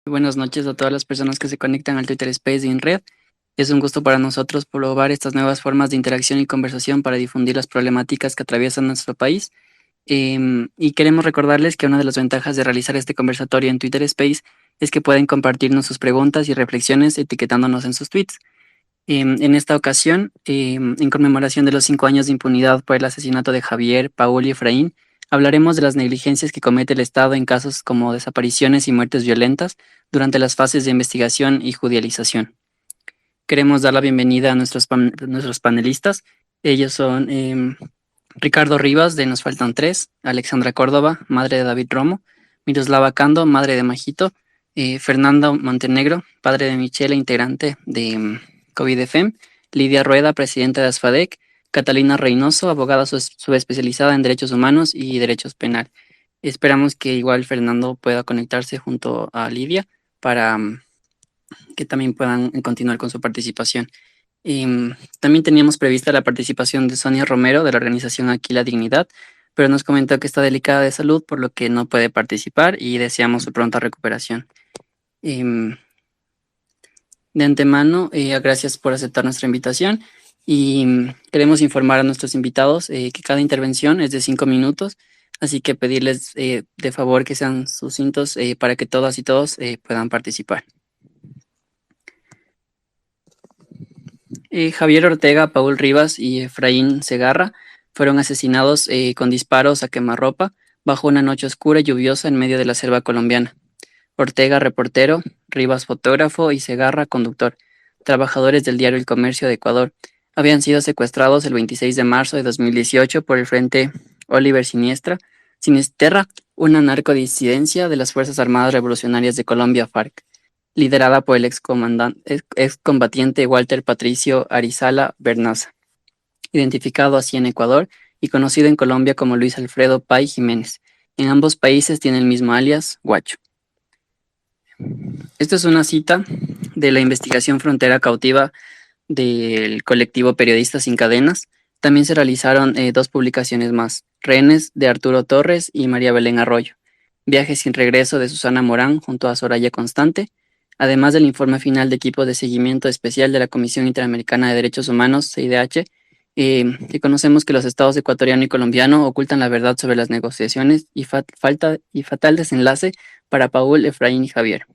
Buenas noches a todas las personas que se conectan al Twitter Space de InRed. Es un gusto para nosotros probar estas nuevas formas de interacción y conversación para difundir las problemáticas que atraviesan nuestro país. Y queremos recordarles que una de las ventajas de realizar este conversatorio en Twitter Space es que pueden compartirnos sus preguntas y reflexiones etiquetándonos en sus tweets. En esta ocasión, en conmemoración de los 5 años de impunidad por el asesinato de Javier, Paul y Efraín, hablaremos de las negligencias que comete el Estado en casos como desapariciones y muertes violentas durante las fases de investigación y judicialización. Queremos dar la bienvenida a nuestros panelistas. Ellos son Ricardo Rivas, de Nos Faltan Tres; Alexandra Córdoba, madre de David Romo; Miroslava Cando, madre de Majito; Fernando Montenegro, padre de Michelle, integrante de COVID-FM; Lidia Rueda, presidenta de ASFADEC; Catalina Reynoso, abogada subespecializada en Derechos Humanos y Derechos Penal. Esperamos que igual Fernando pueda conectarse junto a Lidia para que también puedan continuar con su participación. También teníamos prevista la participación de Sonia Romero, de la organización Aquí la Dignidad, pero nos comentó que está delicada de salud, por lo que no puede participar y deseamos su pronta recuperación. Em, de antemano, gracias por aceptar nuestra invitación y queremos informar a nuestros invitados que cada intervención es de 5 minutos, así que pedirles de favor que sean sucintos para que todas y todos puedan participar. Javier Ortega, Paul Rivas y Efraín Segarra fueron asesinados con disparos a quemarropa bajo una noche oscura y lluviosa en medio de la selva colombiana. Ortega, reportero; Rivas, fotógrafo; y Segarra, conductor, trabajadores del diario El Comercio de Ecuador, habían sido secuestrados el 26 de marzo de 2018 por el Frente Oliver Sinisterra, una narcodisidencia de las Fuerzas Armadas Revolucionarias de Colombia, FARC, liderada por el excombatiente Walter Patricio Arizala Bernaza, identificado así en Ecuador y conocido en Colombia como Luis Alfredo Pay Jiménez. En ambos países tiene el mismo alias, Guacho. Esta es una cita de la investigación Frontera Cautiva del colectivo Periodistas Sin Cadenas. También se realizaron dos publicaciones más: Rehenes, de Arturo Torres y María Belén Arroyo; Viaje sin regreso, de Susana Morán junto a Soraya Constante, además del informe final de equipo de seguimiento especial de la Comisión Interamericana de Derechos Humanos, CIDH, que conocemos que los estados ecuatoriano y colombiano ocultan la verdad sobre las negociaciones y fatal desenlace para Paul, Efraín y Javier.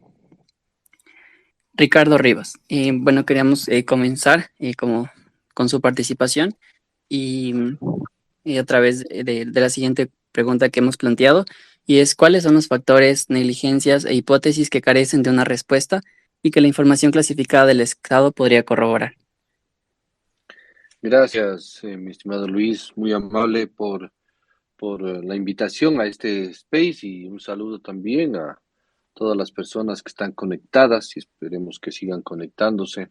Ricardo Rivas. Bueno, queríamos comenzar con su participación y, a través de la siguiente pregunta que hemos planteado, y es: ¿cuáles son los factores, negligencias e hipótesis que carecen de una respuesta y que la información clasificada del Estado podría corroborar? Gracias, mi estimado Luis, muy amable por la invitación a este space y un saludo también a todas las personas que están conectadas y esperemos que sigan conectándose.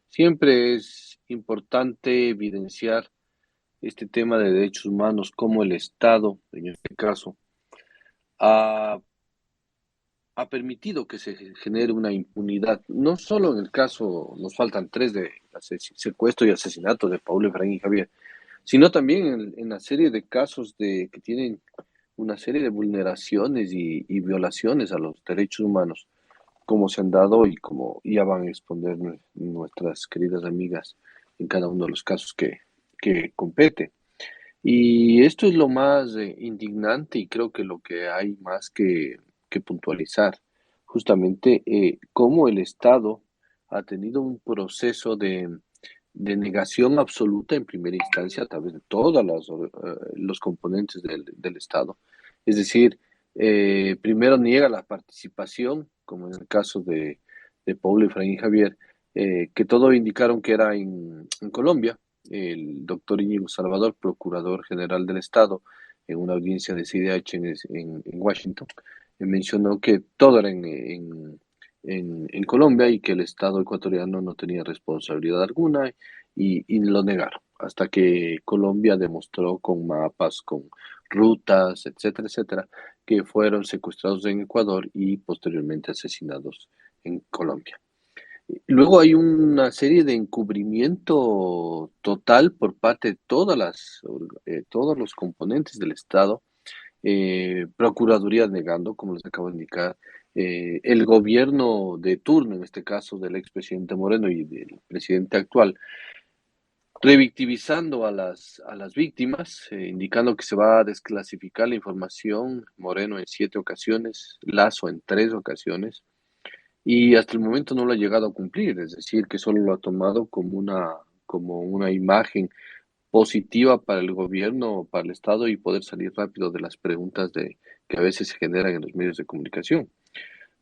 Siempre es importante evidenciar este tema de derechos humanos, como el Estado, en este caso, ha, ha permitido que se genere una impunidad, no solo en el caso, nos faltan tres, de secuestro y asesinato de Paulo Efraín y Javier, sino también en la serie de casos que tienen una serie de vulneraciones y violaciones a los derechos humanos, como se han dado y como ya van a exponer nuestras queridas amigas en cada uno de los casos que compete. Y esto es lo más indignante y creo que lo que hay más que puntualizar, justamente cómo el Estado ha tenido un proceso de negación absoluta en primera instancia a través de todos los componentes del Estado. Es decir, primero niega la participación, como en el caso de Paulo Efraín y Javier, que todo indicaron que era en Colombia. El doctor Íñigo Salvador, procurador general del Estado, en una audiencia de CIDH en Washington, mencionó que todo era en Colombia y que el Estado ecuatoriano no tenía responsabilidad alguna y lo negaron, hasta que Colombia demostró con mapas, con rutas, etcétera, etcétera, que fueron secuestrados en Ecuador y posteriormente asesinados en Colombia. Luego hay una serie de encubrimiento total por parte de todos los componentes del Estado, Procuraduría negando, como les acabo de indicar, el gobierno de turno, en este caso del expresidente Moreno y del presidente actual, revictimizando a las víctimas, indicando que se va a desclasificar la información, Moreno en 7 ocasiones, Lazo en 3 ocasiones, y hasta el momento no lo ha llegado a cumplir, es decir, que solo lo ha tomado como una imagen positiva para el gobierno, para el Estado y poder salir rápido de las preguntas que a veces se generan en los medios de comunicación.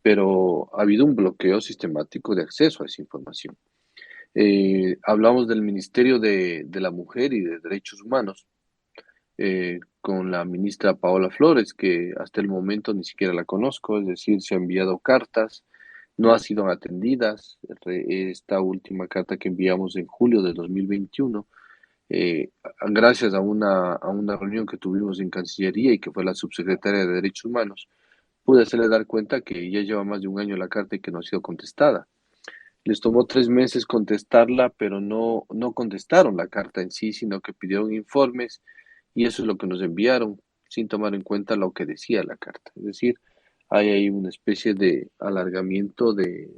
Pero ha habido un bloqueo sistemático de acceso a esa información. Hablamos del Ministerio de la Mujer y de Derechos Humanos con la ministra Paola Flores, que hasta el momento ni siquiera la conozco, es decir, se han enviado cartas, no han sido atendidas. Esta última carta que enviamos en julio de 2021, gracias a una reunión que tuvimos en Cancillería y que fue la subsecretaria de Derechos Humanos, pude hacerle dar cuenta que ya lleva más de un año la carta y que no ha sido contestada. Les tomó 3 meses contestarla, pero no contestaron la carta en sí, sino que pidieron informes y eso es lo que nos enviaron, sin tomar en cuenta lo que decía la carta. Es decir, hay ahí una especie de alargamiento de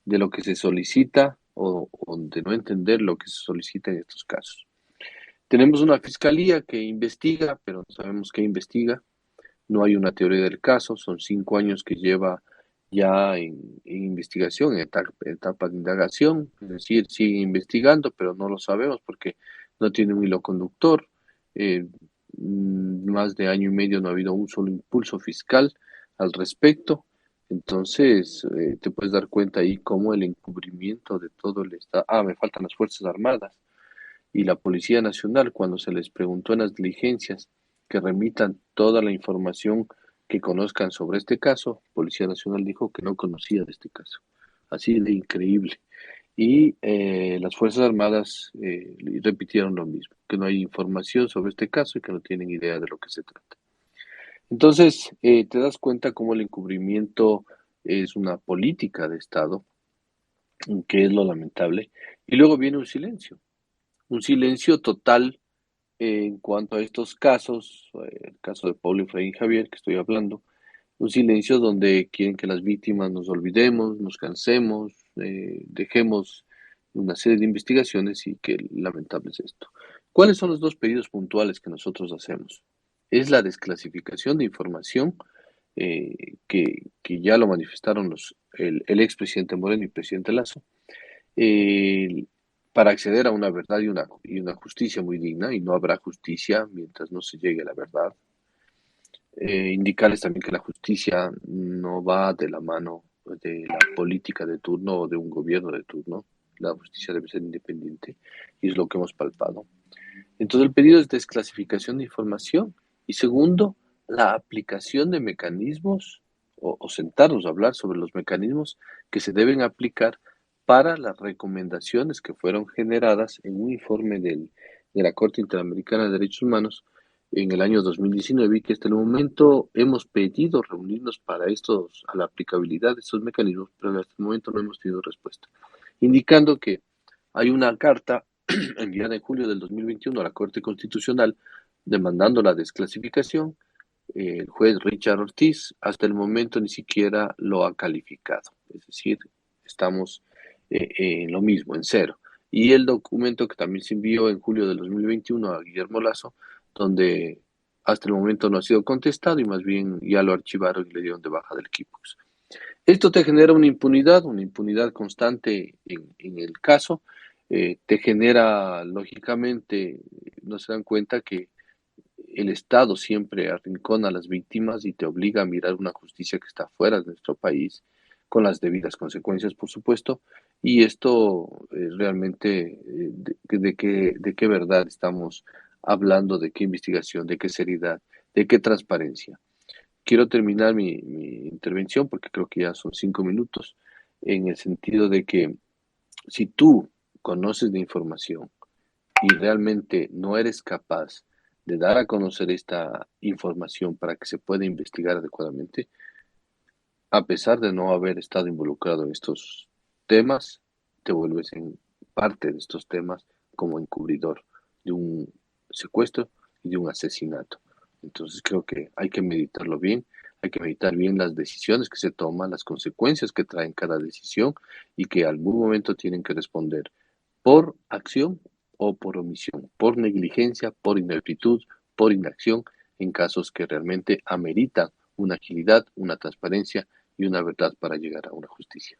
lo que se solicita o de no entender lo que se solicita en estos casos. Tenemos una fiscalía que investiga, pero no sabemos qué investiga. No hay una teoría del caso, son 5 años que lleva ya en investigación, en etapa de indagación, es decir, sigue investigando, pero no lo sabemos porque no tiene un hilo conductor. Eh, Más de año y medio no ha habido un solo impulso fiscal al respecto. Entonces, te puedes dar cuenta ahí cómo el encubrimiento de todo el Estado. Ah, me faltan las Fuerzas Armadas y la Policía Nacional, cuando se les preguntó en las diligencias que remitan toda la información que conozcan sobre este caso, Policía Nacional dijo que no conocía de este caso. Así de increíble. Y las Fuerzas Armadas repitieron lo mismo, que no hay información sobre este caso y que no tienen idea de lo que se trata. Entonces, te das cuenta cómo el encubrimiento es una política de Estado, que es lo lamentable, y luego viene un silencio total en cuanto a estos casos, el caso de Pablo Efraín Javier, que estoy hablando, un silencio donde quieren que las víctimas nos olvidemos, nos cansemos, dejemos una serie de investigaciones y que lamentable es esto. ¿Cuáles son los dos pedidos puntuales que nosotros hacemos? Es la desclasificación de información que ya lo manifestaron el expresidente Moreno y el presidente Lazo, eh, para acceder a una verdad y una justicia muy digna, y no habrá justicia mientras no se llegue a la verdad. Indicarles también que la justicia no va de la mano de la política de turno o de un gobierno de turno. La justicia debe ser independiente y es lo que hemos palpado. Entonces el pedido es desclasificación de información y segundo, la aplicación de mecanismos o sentarnos a hablar sobre los mecanismos que se deben aplicar para las recomendaciones que fueron generadas en un informe de la Corte Interamericana de Derechos Humanos en el año 2019 y que hasta el momento hemos pedido reunirnos para a la aplicabilidad de estos mecanismos, pero hasta el momento no hemos tenido respuesta, indicando que hay una carta enviada en julio del 2021 a la Corte Constitucional demandando la desclasificación. El juez Richard Ortiz hasta el momento ni siquiera lo ha calificado, es decir, estamos en lo mismo, en cero. Y el documento que también se envió en julio del 2021 a Guillermo Lazo, donde hasta el momento no ha sido contestado y más bien ya lo archivaron y le dieron de baja del equipo. Esto te genera una impunidad constante en el caso, te genera, lógicamente, no se dan cuenta que el Estado siempre arrincona a las víctimas y te obliga a mirar una justicia que está fuera de nuestro país, con las debidas consecuencias, por supuesto, y esto realmente, de qué verdad estamos hablando, de qué investigación, de qué seriedad, de qué transparencia. Quiero terminar mi intervención porque creo que ya son 5 minutos, en el sentido de que si tú conoces de información y realmente no eres capaz de dar a conocer esta información para que se pueda investigar adecuadamente, a pesar de no haber estado involucrado en estos temas, te vuelves en parte de estos temas como encubridor de un secuestro y de un asesinato. Entonces creo que hay que meditarlo bien, hay que meditar bien las decisiones que se toman, las consecuencias que traen cada decisión y que algún momento tienen que responder por acción o por omisión, por negligencia, por ineptitud, por inacción, en casos que realmente ameritan una agilidad, una transparencia y una verdad para llegar a una justicia.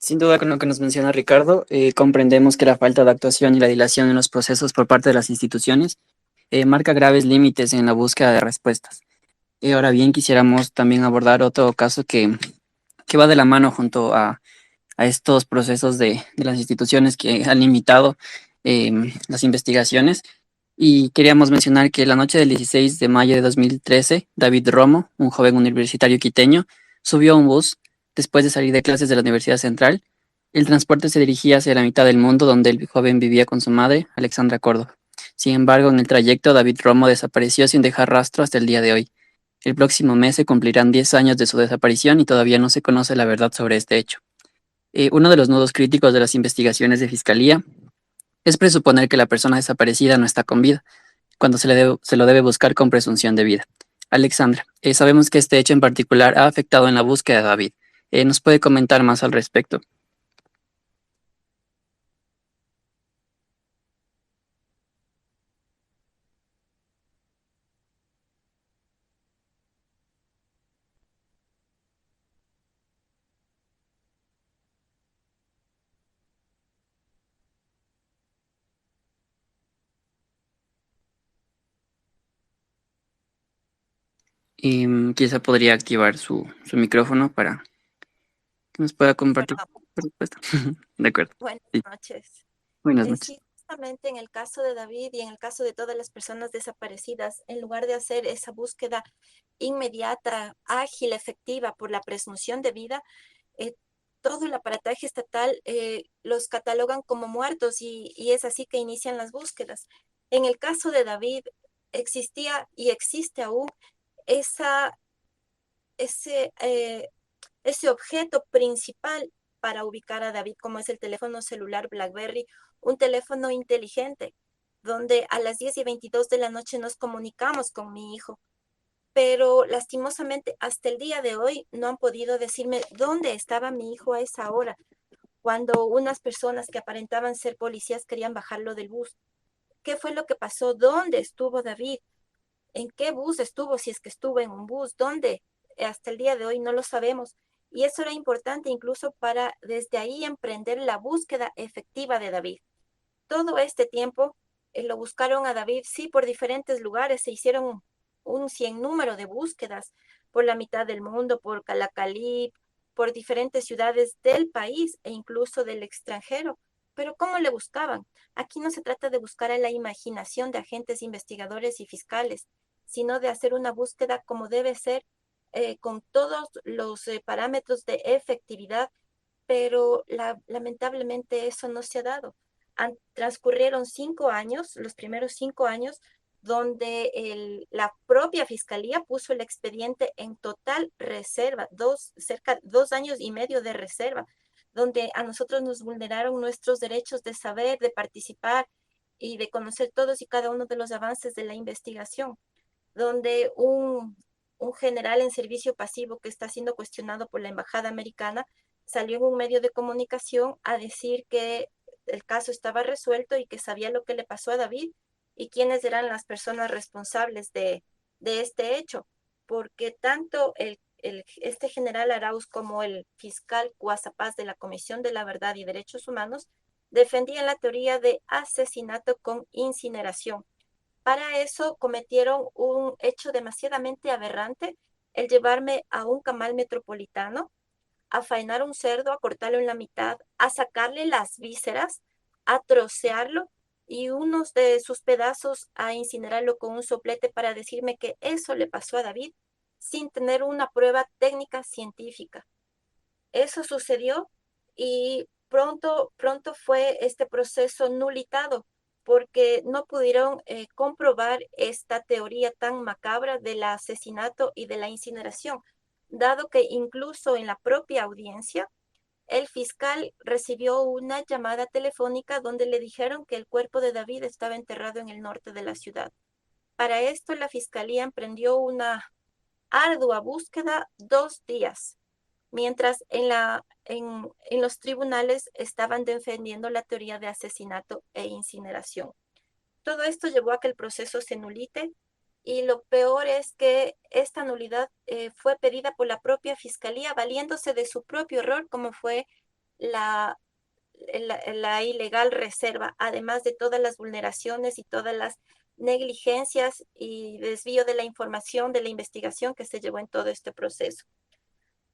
Sin duda, con lo que nos menciona Ricardo, comprendemos que la falta de actuación y la dilación en los procesos por parte de las instituciones marca graves límites en la búsqueda de respuestas. Ahora bien, quisiéramos también abordar otro caso que va de la mano junto a estos procesos de las instituciones que han limitado las investigaciones. Y queríamos mencionar que la noche del 16 de mayo de 2013, David Romo, un joven universitario quiteño, subió a un bus después de salir de clases de la Universidad Central. El transporte se dirigía hacia la mitad del mundo donde el joven vivía con su madre, Alexandra Córdoba. Sin embargo, en el trayecto, David Romo desapareció sin dejar rastro hasta el día de hoy. El próximo mes se cumplirán 10 años de su desaparición y todavía no se conoce la verdad sobre este hecho. Uno de los nudos críticos de las investigaciones de fiscalía es presuponer que la persona desaparecida no está con vida, cuando se lo debe buscar con presunción de vida. Alexandra, sabemos que este hecho en particular ha afectado en la búsqueda de David. ¿Nos puede comentar más al respecto? Y quizá podría activar su micrófono para que nos pueda compartir Perdón. su respuesta. De acuerdo. Buenas Sí. noches. Buenas noches. Sí, justamente en el caso de David y en el caso de todas las personas desaparecidas, en lugar de hacer esa búsqueda inmediata, ágil, efectiva por la presunción de vida, eh, todo el aparataje estatal los catalogan como muertos y es así que inician las búsquedas. En el caso de David, existía y existe aún esa, ese, ese objeto principal para ubicar a David, como es el teléfono celular BlackBerry, un teléfono inteligente, donde a las 10:22 de la noche nos comunicamos con mi hijo. Pero lastimosamente hasta el día de hoy no han podido decirme dónde estaba mi hijo a esa hora, cuando unas personas que aparentaban ser policías querían bajarlo del bus. ¿Qué fue lo que pasó? ¿Dónde estuvo David? ¿En qué bus estuvo? Si es que estuvo en un bus, ¿dónde? Hasta el día de hoy no lo sabemos. Y eso era importante incluso para desde ahí emprender la búsqueda efectiva de David. Todo este tiempo lo buscaron a David, sí, por diferentes lugares, se hicieron un sinnúmero de búsquedas por la mitad del mundo, por Calacalí, por diferentes ciudades del país e incluso del extranjero. Pero ¿cómo le buscaban? Aquí no se trata de buscar a la imaginación de agentes investigadores y fiscales, sino de hacer una búsqueda como debe ser, con todos los parámetros de efectividad, pero lamentablemente eso no se ha dado. Transcurrieron 5 años, los primeros 5 años, donde la propia fiscalía puso el expediente en total reserva, cerca de 2 años y medio de reserva, donde a nosotros nos vulneraron nuestros derechos de saber, de participar y de conocer todos y cada uno de los avances de la investigación, donde un general en servicio pasivo que está siendo cuestionado por la embajada americana salió en un medio de comunicación a decir que el caso estaba resuelto y que sabía lo que le pasó a David y quiénes eran las personas responsables de este hecho, porque tanto este general Arauz como el fiscal Cuazapaz de la Comisión de la Verdad y Derechos Humanos defendían la teoría de asesinato con incineración. Para eso cometieron un hecho demasiadamente aberrante, el llevarme a un camal metropolitano, a faenar un cerdo, a cortarlo en la mitad, a sacarle las vísceras, a trocearlo y unos de sus pedazos a incinerarlo con un soplete para decirme que eso le pasó a David sin tener una prueba técnica científica. Eso sucedió y pronto fue este proceso nulitado porque no pudieron comprobar esta teoría tan macabra del asesinato y de la incineración, dado que incluso en la propia audiencia el fiscal recibió una llamada telefónica donde le dijeron que el cuerpo de David estaba enterrado en el norte de la ciudad. Para esto, la fiscalía emprendió una ardua búsqueda 2 días, mientras en los tribunales estaban defendiendo la teoría de asesinato e incineración. Todo esto llevó a que el proceso se nulite y lo peor es que esta nulidad fue pedida por la propia fiscalía valiéndose de su propio error, como fue la, la ilegal reserva, además de todas las vulneraciones y todas las negligencias y desvío de la información de la investigación que se llevó en todo este proceso.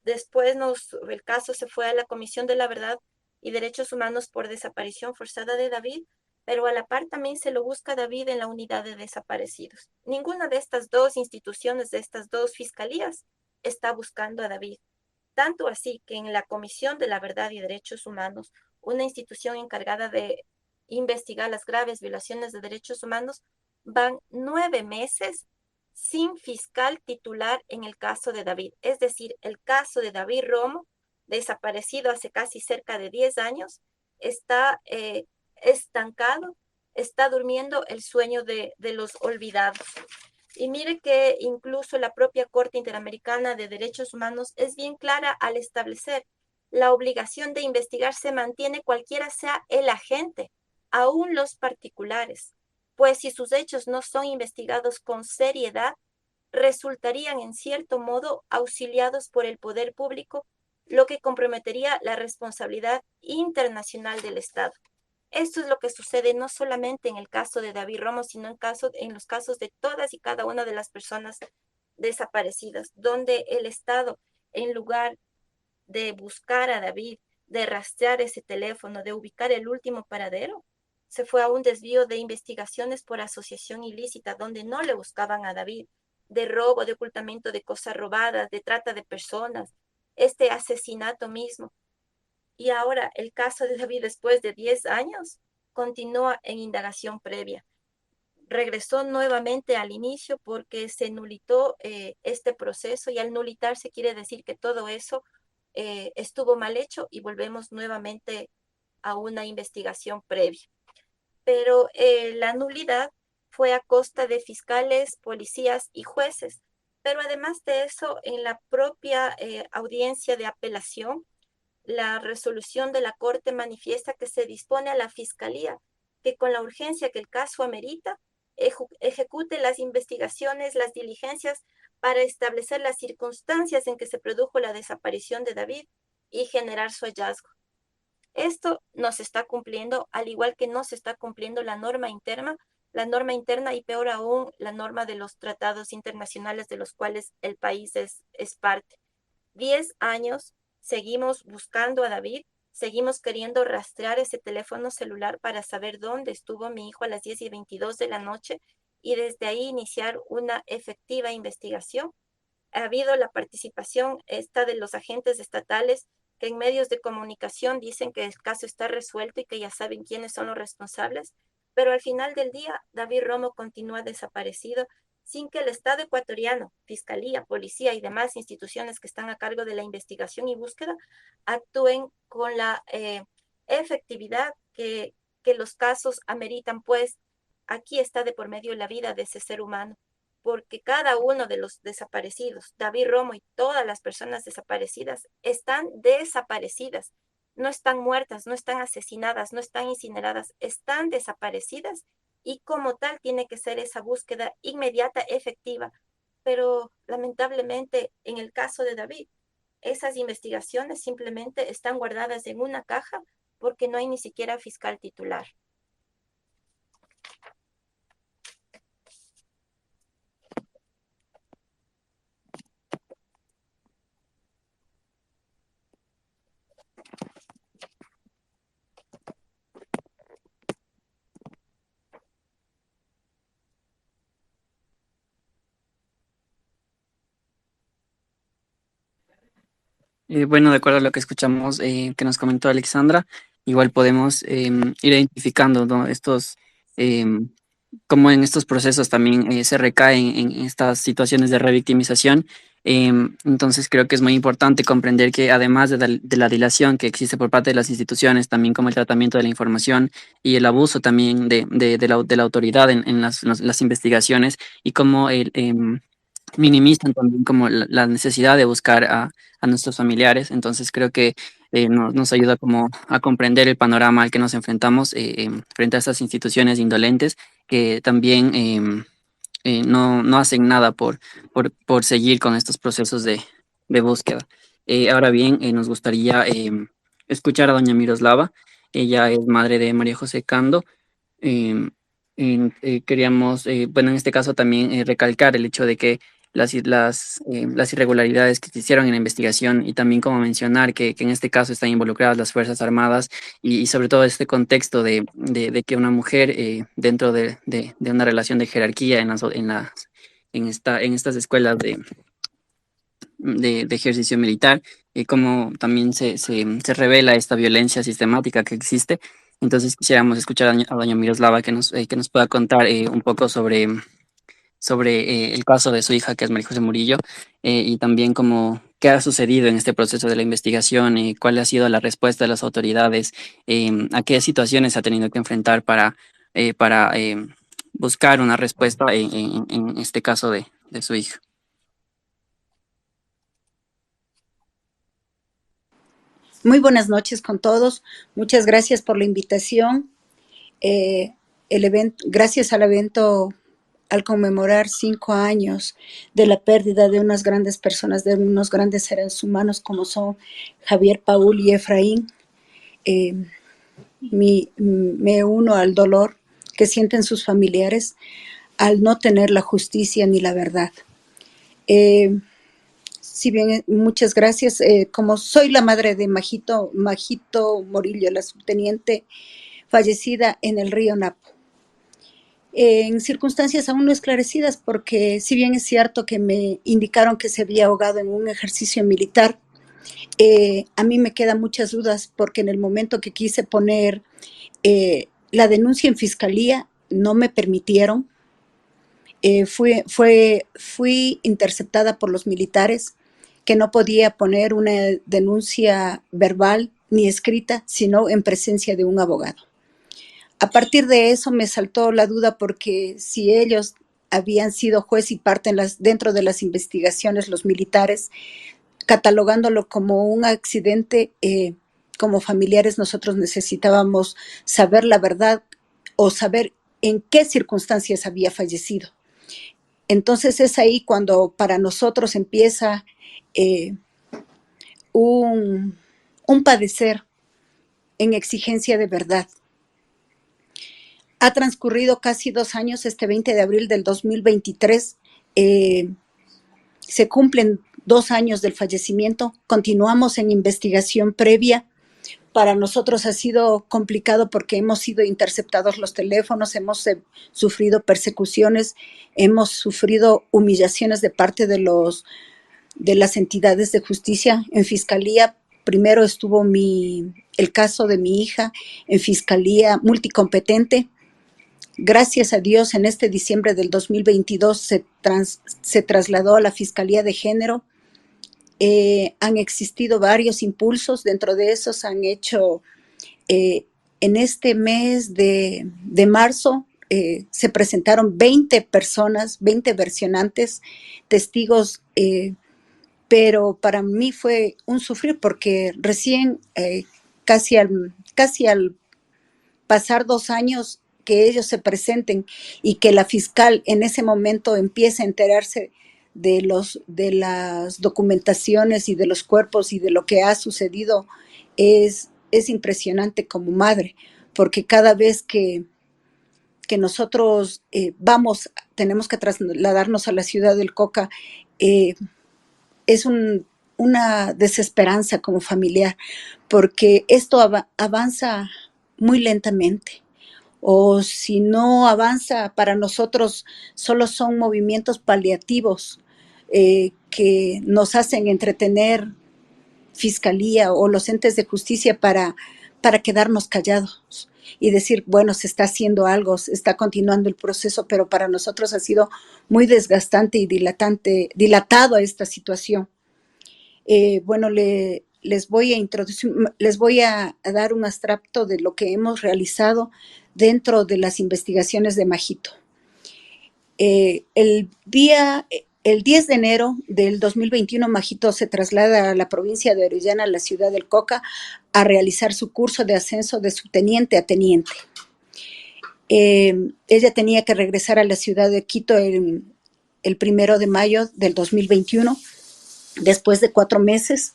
Después el caso se fue a la Comisión de la Verdad y Derechos Humanos por desaparición forzada de David, pero a la par también se lo busca a David en la unidad de desaparecidos. Ninguna de estas dos instituciones, de estas dos fiscalías, está buscando a David. Tanto así que en la Comisión de la Verdad y Derechos Humanos, una institución encargada de investigar las graves violaciones de derechos humanos, van 9 meses sin fiscal titular en el caso de David. Es decir, el caso de David Romo, desaparecido hace casi cerca de 10 años, está estancado, está durmiendo el sueño de los olvidados. Y mire que incluso la propia Corte Interamericana de Derechos Humanos es bien clara al establecer la obligación de investigar se mantiene cualquiera sea el agente, aún los particulares, pues si sus hechos no son investigados con seriedad, resultarían en cierto modo auxiliados por el poder público, lo que comprometería la responsabilidad internacional del Estado. Esto es lo que sucede no solamente en el caso de David Romo, sino en los casos de todas y cada una de las personas desaparecidas, donde el Estado, en lugar de buscar a David, de rastrear ese teléfono, de ubicar el último paradero, se fue a un desvío de investigaciones por asociación ilícita, donde no le buscaban a David, de robo, de ocultamiento de cosas robadas, de trata de personas, este asesinato mismo. Y ahora el caso de David, después de 10 años, continúa en indagación previa. Regresó nuevamente al inicio porque se nulitó este proceso y al nulitarse quiere decir que todo eso estuvo mal hecho y volvemos nuevamente a una investigación previa. Pero la nulidad fue a costa de fiscales, policías y jueces. Pero además de eso, en la propia audiencia de apelación, la resolución de la Corte manifiesta que se dispone a la Fiscalía que con la urgencia que el caso amerita, ejecute las investigaciones, las diligencias para establecer las circunstancias en que se produjo la desaparición de David y generar su hallazgo. Esto no se está cumpliendo, al igual que no se está cumpliendo la norma interna y peor aún la norma de los tratados internacionales de los cuales el país es parte. 10 años seguimos buscando a David, seguimos queriendo rastrear ese teléfono celular para saber dónde estuvo mi hijo a las 10:22 de la noche y desde ahí iniciar una efectiva investigación. Ha habido la participación esta de los agentes estatales que en medios de comunicación dicen que el caso está resuelto y que ya saben quiénes son los responsables, pero al final del día David Romo continúa desaparecido sin que el Estado ecuatoriano, Fiscalía, Policía y demás instituciones que están a cargo de la investigación y búsqueda actúen con la efectividad que los casos ameritan, pues aquí está de por medio la vida de ese ser humano, porque cada uno de los desaparecidos, David Romo y todas las personas desaparecidas, están desaparecidas, no están muertas, no están asesinadas, no están incineradas, están desaparecidas y como tal tiene que ser esa búsqueda inmediata, efectiva. Pero lamentablemente en el caso de David, esas investigaciones simplemente están guardadas en una caja porque no hay ni siquiera fiscal titular. Bueno, de acuerdo a lo que escuchamos que nos comentó Alexandra, igual podemos ir identificando, ¿no? Estos, como en estos procesos también se recaen en estas situaciones de revictimización Entonces creo que es muy importante comprender que además de la dilación que existe por parte de las instituciones, también como el tratamiento de la información y el abuso también de la autoridad en las investigaciones y cómo minimizan también como la necesidad de buscar a nuestros familiares. Entonces creo que nos ayuda como a comprender el panorama al que nos enfrentamos frente a estas instituciones indolentes que también no hacen nada por seguir con estos procesos de búsqueda. Ahora bien, nos gustaría escuchar a doña Miroslava. Ella es madre de María José Cando. Em, Queríamos, bueno, en este caso también recalcar el hecho de que las irregularidades que se hicieron en la investigación y también como mencionar que en este caso están involucradas las Fuerzas Armadas y sobre todo este contexto de que una mujer dentro de una relación de jerarquía en estas escuelas de ejercicio militar, cómo también se revela esta violencia sistemática que existe. Entonces quisiéramos escuchar a doña Miroslava que nos pueda contar un poco sobre el caso de su hija, que es María José Murillo, y también cómo qué ha sucedido en este proceso de la investigación, cuál ha sido la respuesta de las autoridades, a qué situaciones se ha tenido que enfrentar para buscar una respuesta en este caso de su hija. Muy buenas noches con todos. Muchas gracias por la invitación. Gracias al evento al conmemorar 5 años de la pérdida de unas grandes personas, de unos grandes seres humanos como son Javier, Paul y Efraín, me uno al dolor que sienten sus familiares al no tener la justicia ni la verdad. Si bien muchas gracias, como soy la madre de Majito Morillo, la subteniente fallecida en el río Napo, en circunstancias aún no esclarecidas, porque si bien es cierto que me indicaron que se había ahogado en un ejercicio militar, a mí me quedan muchas dudas, porque en el momento que quise poner la denuncia en fiscalía, no me permitieron. Fui interceptada por los militares, que no podía poner una denuncia verbal ni escrita, sino en presencia de un abogado. A partir de eso me saltó la duda, porque si ellos habían sido juez y parte dentro de las investigaciones, los militares, catalogándolo como un accidente, como familiares nosotros necesitábamos saber la verdad o saber en qué circunstancias había fallecido. Entonces es ahí cuando para nosotros empieza un padecer en exigencia de verdad. Ha transcurrido casi 2 años, este 20 de abril del 2023, se cumplen 2 años del fallecimiento, continuamos en investigación previa. Para nosotros ha sido complicado porque hemos sido interceptados los teléfonos, hemos sufrido persecuciones, hemos sufrido humillaciones de parte de las entidades de justicia. En fiscalía, primero estuvo el caso de mi hija en fiscalía multicompetente. Gracias a Dios, en este diciembre del 2022 se trasladó a la Fiscalía de Género. Han existido varios impulsos, dentro de esos han hecho, en este mes de marzo, se presentaron 20 personas, 20 versionantes, testigos, pero para mí fue un sufrir, porque recién, casi al pasar 2 años, que ellos se presenten y que la fiscal en ese momento empiece a enterarse de las documentaciones y de los cuerpos y de lo que ha sucedido, es impresionante como madre, porque cada vez que nosotros tenemos que trasladarnos a la ciudad del Coca, es una desesperanza como familiar, porque esto avanza muy lentamente. O si no avanza, para nosotros solo son movimientos paliativos que nos hacen entretener fiscalía o los entes de justicia para quedarnos callados. y decir, bueno, se está haciendo algo, se está continuando el proceso, pero para nosotros ha sido muy desgastante y dilatado esta situación. Bueno, les voy a introducir, les voy a dar un abstracto de lo que hemos realizado dentro de las investigaciones de Majito. El 10 de enero del 2021, Majito se traslada a la provincia de Orellana, a la ciudad del Coca, a realizar su curso de ascenso de subteniente a teniente. Ella tenía que regresar a la ciudad de Quito el 1 de mayo del 2021, después de 4 meses,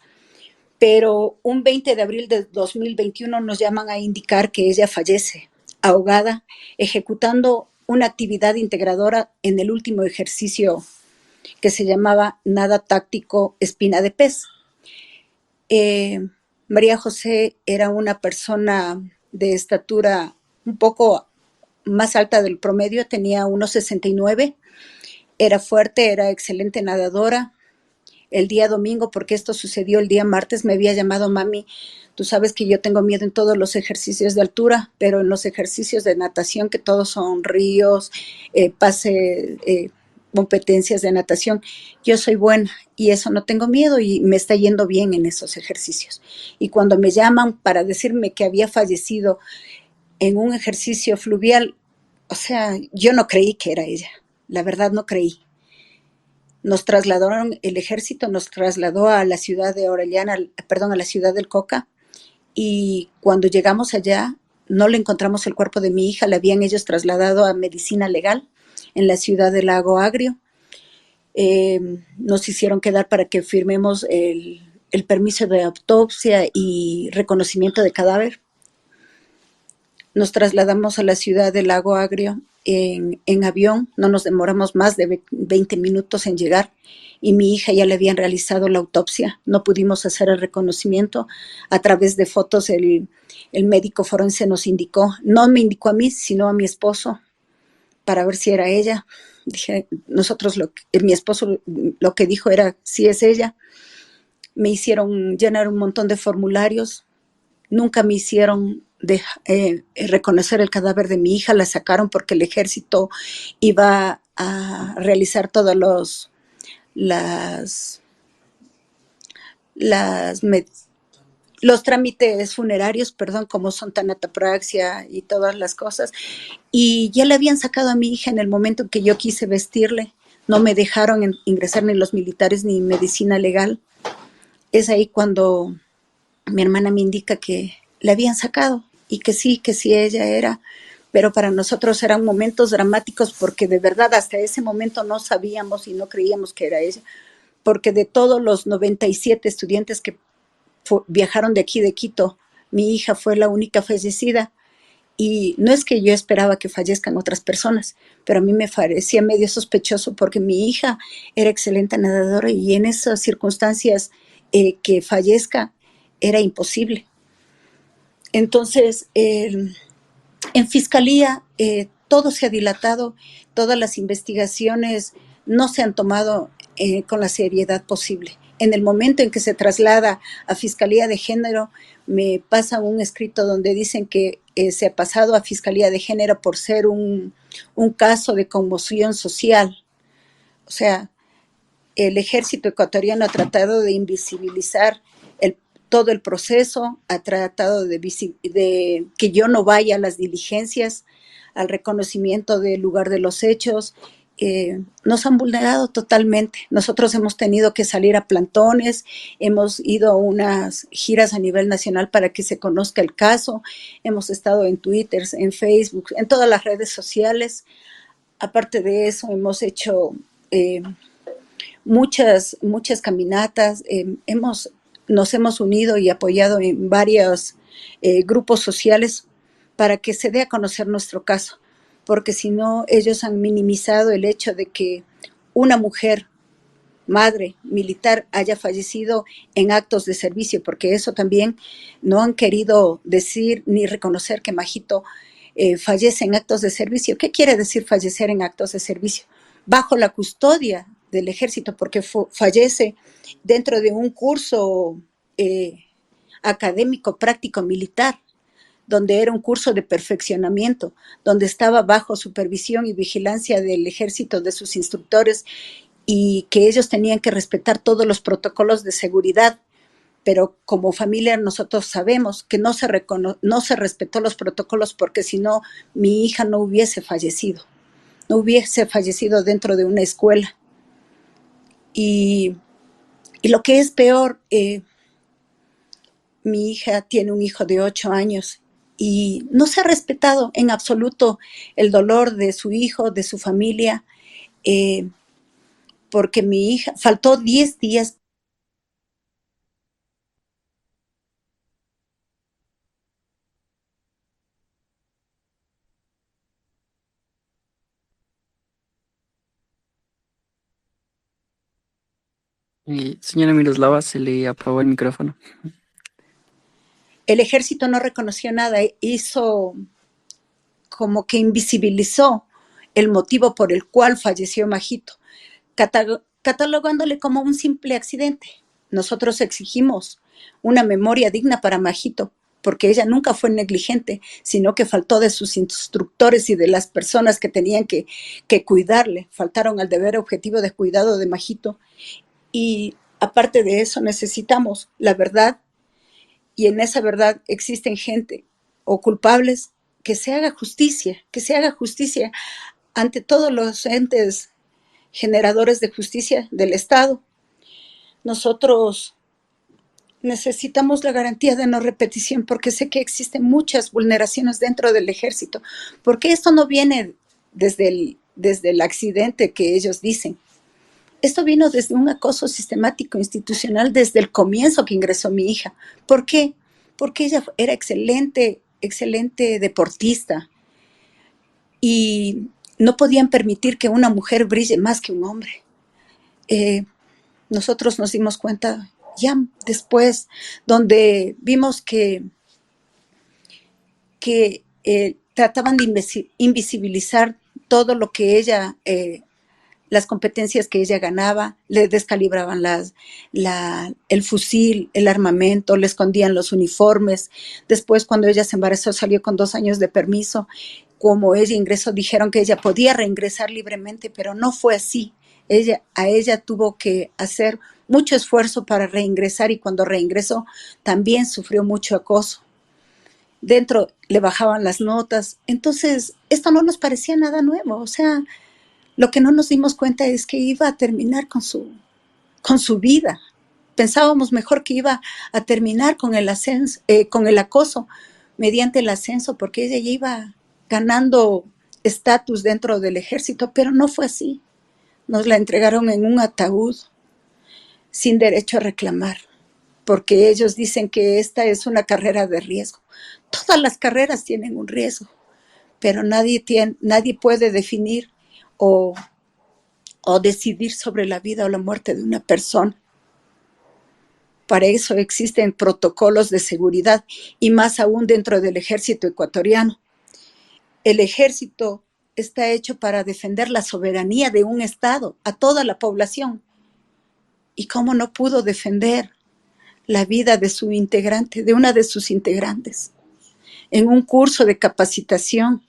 pero un 20 de abril de 2021 nos llaman a indicar que ella fallece, ahogada, ejecutando una actividad integradora en el último ejercicio que se llamaba nada táctico espina de pez. María José era una persona de estatura un poco más alta del promedio, tenía 1,69, era fuerte, era excelente nadadora. El día domingo, porque esto sucedió el día martes, me había llamado: mami, tú sabes que yo tengo miedo en todos los ejercicios de altura, pero en los ejercicios de natación, que todos son ríos, competencias de natación, yo soy buena y eso no tengo miedo y me está yendo bien en esos ejercicios. Y cuando me llaman para decirme que había fallecido en un ejercicio fluvial, o sea, yo no creí que era ella, la verdad no creí. Nos trasladaron, el ejército nos trasladó a la ciudad de Orellana, perdón, a la ciudad del Coca, y cuando llegamos allá no le encontramos el cuerpo de mi hija, la habían ellos trasladado a medicina legal en la ciudad de Lago Agrio. Nos hicieron quedar para que firmemos el permiso de autopsia y reconocimiento de cadáver. Nos trasladamos a la ciudad de Lago Agrio en avión, no nos demoramos más de 20 minutos en llegar, y mi hija ya le habían realizado la autopsia, no pudimos hacer el reconocimiento. A través de fotos el médico forense nos indicó, no me indicó a mí, sino a mi esposo, para ver si era ella. Dije, mi esposo lo que dijo era, sí es ella. Me hicieron llenar un montón de formularios, nunca me hicieron reconocer el cadáver de mi hija, la sacaron porque el ejército iba a realizar todos los trámites funerarios, perdón, como son tanatopraxia y todas las cosas, y ya le habían sacado a mi hija en el momento en que yo quise vestirle. No me dejaron ingresar ni los militares ni medicina legal. Es ahí cuando mi hermana me indica que le habían sacado y que sí ella era, pero para nosotros eran momentos dramáticos porque de verdad hasta ese momento no sabíamos y no creíamos que era ella, porque de todos los 97 estudiantes que viajaron de aquí de Quito, mi hija fue la única fallecida. Y no es que yo esperaba que fallezcan otras personas, pero a mí me parecía medio sospechoso porque mi hija era excelente nadadora y en esas circunstancias que fallezca era imposible. Entonces, en fiscalía todo se ha dilatado, todas las investigaciones no se han tomado con la seriedad posible. En el momento en que se traslada a Fiscalía de Género, me pasa un escrito donde dicen que se ha pasado a Fiscalía de Género por ser un caso de conmoción social. O sea, el ejército ecuatoriano ha tratado de invisibilizar todo el proceso, ha tratado de que yo no vaya a las diligencias, al reconocimiento del lugar de los hechos. Nos han vulnerado totalmente. Nosotros hemos tenido que salir a plantones, hemos ido a unas giras a nivel nacional para que se conozca el caso, hemos estado en Twitter, en Facebook, en todas las redes sociales. Aparte de eso, hemos hecho muchas caminatas, nos hemos unido y apoyado en varios grupos sociales para que se dé a conocer nuestro caso, porque si no, ellos han minimizado el hecho de que una mujer, madre militar, haya fallecido en actos de servicio, porque eso también no han querido decir ni reconocer que Majito fallece en actos de servicio. ¿Qué quiere decir fallecer en actos de servicio? Bajo la custodia del ejército, porque fallece dentro de un curso académico práctico militar, donde era un curso de perfeccionamiento, donde estaba bajo supervisión y vigilancia del ejército, de sus instructores, y que ellos tenían que respetar todos los protocolos de seguridad. Pero como familia nosotros sabemos que no se respetó los protocolos, porque si no, mi hija no hubiese fallecido dentro de una escuela. Y lo que es peor, mi hija tiene un hijo de 8 años y no se ha respetado en absoluto el dolor de su hijo, de su familia, porque mi hija faltó 10 días. Señora Miroslava, se le apagó el micrófono. El ejército no reconoció nada, hizo como que invisibilizó el motivo por el cual falleció Majito, catalogándole como un simple accidente. Nosotros exigimos una memoria digna para Majito, porque ella nunca fue negligente, sino que faltó de sus instructores y de las personas que tenían que cuidarle, faltaron al deber objetivo de cuidado de Majito. Y aparte de eso, necesitamos la verdad, y en esa verdad existen gente o culpables, que se haga justicia ante todos los entes generadores de justicia del Estado. Nosotros necesitamos la garantía de no repetición, porque sé que existen muchas vulneraciones dentro del ejército, porque esto no viene desde el accidente que ellos dicen. Esto vino desde un acoso sistemático institucional desde el comienzo que ingresó mi hija. ¿Por qué? Porque ella era excelente deportista, y no podían permitir que una mujer brille más que un hombre. Nosotros nos dimos cuenta ya después, donde vimos que trataban de invisibilizar todo lo que ella, las competencias que ella ganaba, le descalibraban el fusil, el armamento, le escondían los uniformes. Después, cuando ella se embarazó, salió con 2 años de permiso. Como ella ingresó, dijeron que ella podía reingresar libremente, pero no fue así. A ella tuvo que hacer mucho esfuerzo para reingresar, y cuando reingresó también sufrió mucho acoso. Dentro le bajaban las notas. Entonces, esto no nos parecía nada nuevo. O sea, lo que no nos dimos cuenta es que iba a terminar con su vida. Pensábamos mejor que iba a terminar con el acoso mediante el ascenso, porque ella ya iba ganando estatus dentro del ejército, pero no fue así. Nos la entregaron en un ataúd sin derecho a reclamar, porque ellos dicen que esta es una carrera de riesgo. Todas las carreras tienen un riesgo, pero nadie puede definir o decidir sobre la vida o la muerte de una persona. Para eso existen protocolos de seguridad, y más aún dentro del ejército ecuatoriano. El ejército está hecho para defender la soberanía de un Estado a toda la población. ¿Y cómo no pudo defender la vida de su integrante, de una de sus integrantes, en un curso de capacitación?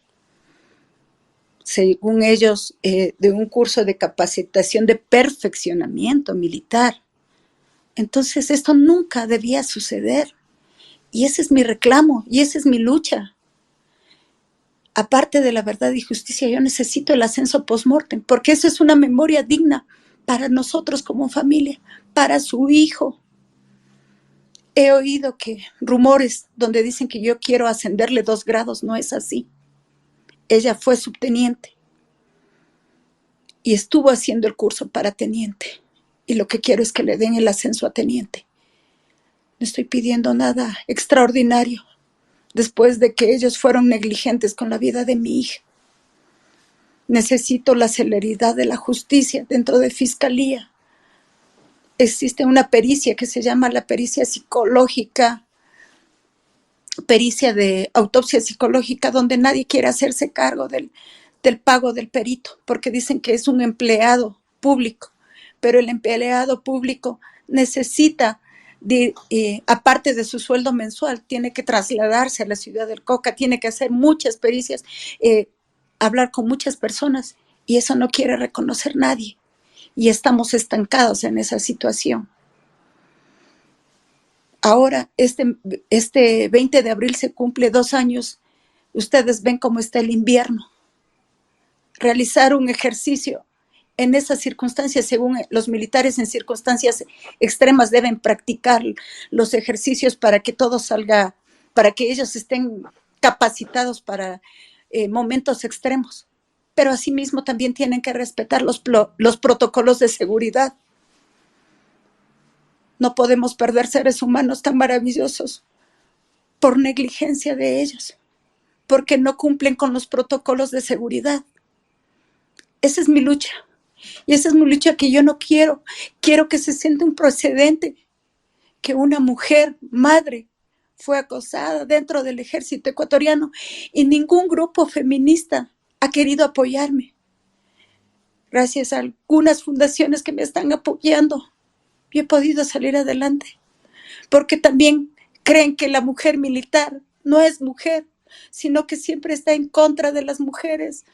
Según ellos, de un curso de capacitación de perfeccionamiento militar. Entonces, esto nunca debía suceder. Y ese es mi reclamo, y esa es mi lucha. Aparte de la verdad y justicia, yo necesito el ascenso post-mortem, porque eso es una memoria digna para nosotros como familia, para su hijo. He oído rumores donde dicen que yo quiero ascenderle 2 grados. No es así. Ella fue subteniente y estuvo haciendo el curso para teniente, y lo que quiero es que le den el ascenso a teniente. No estoy pidiendo nada extraordinario después de que ellos fueron negligentes con la vida de mi hija. Necesito la celeridad de la justicia dentro de Fiscalía. Existe una pericia que se llama la pericia psicológica, pericia de autopsia psicológica, donde nadie quiere hacerse cargo del pago del perito, porque dicen que es un empleado público, pero el empleado público necesita aparte de su sueldo mensual, tiene que trasladarse a la ciudad del Coca, tiene que hacer muchas pericias, hablar con muchas personas, y eso no quiere reconocer nadie. Y estamos estancados en esa situación. Ahora, este 20 de abril se cumple 2 años. Ustedes ven cómo está el invierno. Realizar un ejercicio en esas circunstancias, según los militares, en circunstancias extremas deben practicar los ejercicios para que todo salga, para que ellos estén capacitados para momentos extremos. Pero asimismo también tienen que respetar los protocolos de seguridad. No podemos perder seres humanos tan maravillosos por negligencia de ellos, porque no cumplen con los protocolos de seguridad. Esa es mi lucha. Y esa es mi lucha que yo no quiero. Quiero que se siente un precedente que una mujer, madre, fue acosada dentro del ejército ecuatoriano y ningún grupo feminista ha querido apoyarme. Gracias a algunas fundaciones que me están apoyando, yo he podido salir adelante. Porque también creen que la mujer militar no es mujer, sino que siempre está en contra de las mujeres,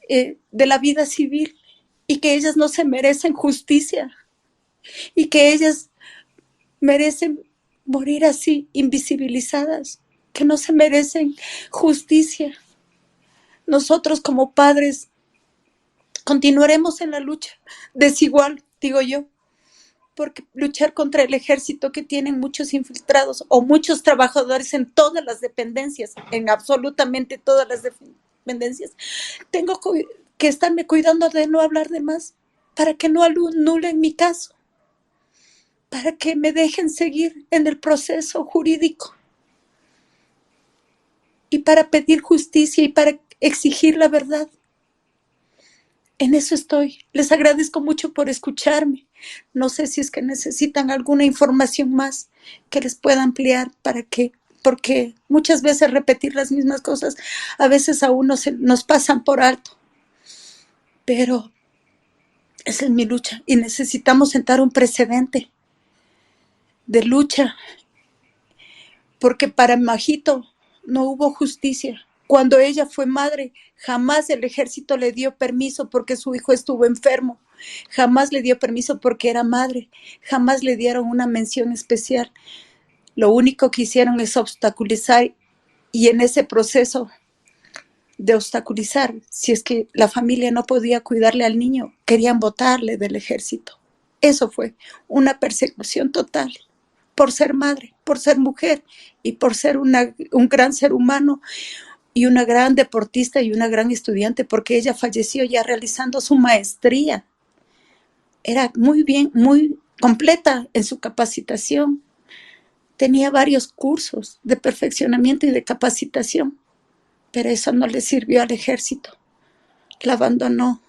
de la vida civil, y que ellas no se merecen justicia, y que ellas merecen morir así, invisibilizadas, que no se merecen justicia. Nosotros como padres continuaremos en la lucha, desigual, digo yo, porque luchar contra el ejército que tienen muchos infiltrados o muchos trabajadores en todas las dependencias, en absolutamente todas las dependencias, tengo que estarme cuidando de no hablar de más, para que no anulen mi caso, para que me dejen seguir en el proceso jurídico y para pedir justicia y para exigir la verdad. En eso estoy. Les agradezco mucho por escucharme. No sé si es que necesitan alguna información más que les pueda ampliar porque muchas veces repetir las mismas cosas a veces a uno nos pasan por alto. Pero esa es mi lucha y necesitamos sentar un precedente de lucha, porque para Majito no hubo justicia. Cuando ella fue madre, jamás el ejército le dio permiso porque su hijo estuvo enfermo, jamás le dio permiso porque era madre, jamás le dieron una mención especial. Lo único que hicieron es obstaculizar, y en ese proceso de obstaculizar, si es que la familia no podía cuidarle al niño, querían botarle del ejército. Eso fue una persecución total, por ser madre, por ser mujer y por ser un gran ser humano y una gran deportista y una gran estudiante, porque ella falleció ya realizando su maestría. Era muy completa en su capacitación. Tenía varios cursos de perfeccionamiento y de capacitación, pero eso no le sirvió al ejército. La abandonó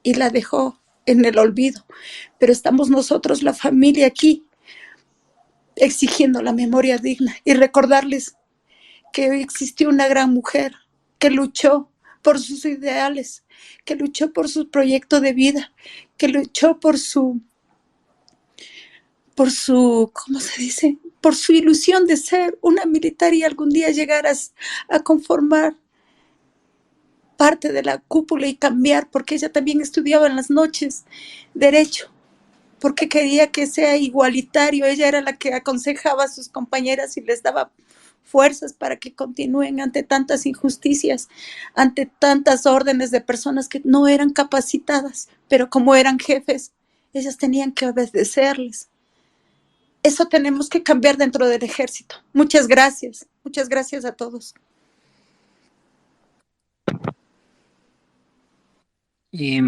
y la dejó en el olvido. Pero estamos nosotros, la familia, aquí, exigiendo la memoria digna y recordarles que hoy existió una gran mujer que luchó por sus ideales, que luchó por su proyecto de vida, que luchó por su, ¿cómo se dice? Por su ilusión de ser una militar y algún día llegar a conformar parte de la cúpula y cambiar, porque ella también estudiaba en las noches Derecho, porque quería que sea igualitario. Ella era la que aconsejaba a sus compañeras y les daba fuerzas para que continúen ante tantas injusticias, ante tantas órdenes de personas que no eran capacitadas, pero como eran jefes, ellas tenían que obedecerles. Eso tenemos que cambiar dentro del ejército. Muchas gracias a todos. Y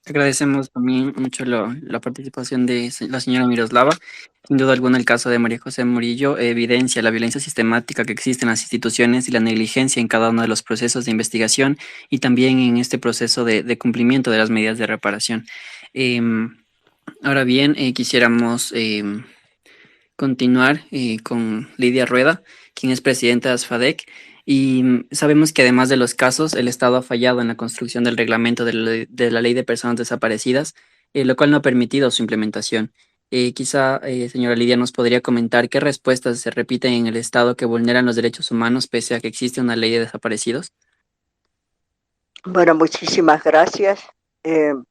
agradecemos también mucho la participación de la señora Miroslava. Sin duda alguna, el caso de María José Murillo evidencia la violencia sistemática que existe en las instituciones y la negligencia en cada uno de los procesos de investigación y también en este proceso de cumplimiento de las medidas de reparación. Ahora bien, quisiéramos continuar con Lidia Rueda, quien es presidenta de ASFADEC, y sabemos que además de los casos, el Estado ha fallado en la construcción del reglamento de la Ley de Personas Desaparecidas, lo cual no ha permitido su implementación. Quizá, señora Lidia, nos podría comentar qué respuestas se repiten en el Estado que vulneran los derechos humanos pese a que existe una ley de desaparecidos. Bueno, muchísimas gracias.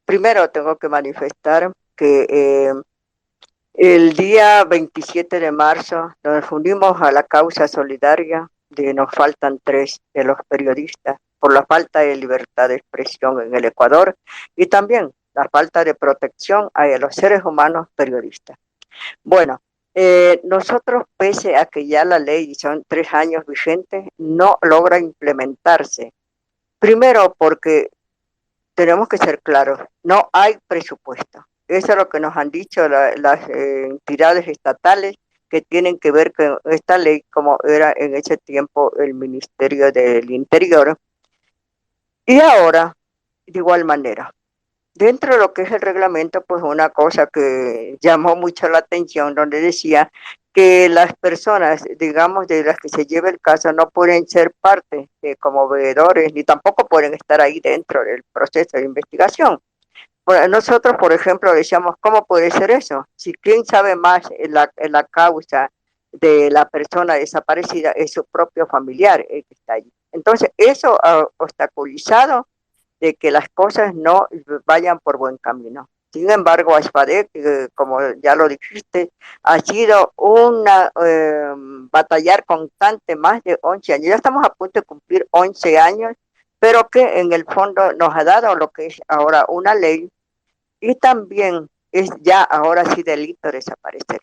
Primero tengo que manifestar que el día 27 de marzo nos unimos a la causa solidaria de Nos faltan tres de los periodistas por la falta de libertad de expresión en el Ecuador y también la falta de protección a los seres humanos periodistas. Bueno, nosotros, pese a que ya la ley son 3 años vigente, no logra implementarse. Primero, porque tenemos que ser claros, no hay presupuesto. Eso es lo que nos han dicho las entidades estatales que tienen que ver con esta ley, como era en ese tiempo el Ministerio del Interior. Y ahora, de igual manera, dentro de lo que es el reglamento, pues una cosa que llamó mucho la atención, donde decía que las personas, digamos, de las que se lleve el caso, no pueden ser parte como veedores, ni tampoco pueden estar ahí dentro del proceso de investigación. Bueno, nosotros, por ejemplo, decíamos, ¿cómo puede ser eso? Si quien sabe más en la causa de la persona desaparecida es su propio familiar el que está allí. Entonces, eso ha obstaculizado de que las cosas no vayan por buen camino. Sin embargo, ASFADEC, como ya lo dijiste, ha sido una batallar constante más de 11 años. Ya estamos a punto de cumplir 11 años, pero que en el fondo nos ha dado lo que es ahora una ley y también es ya ahora sí delito desaparecer.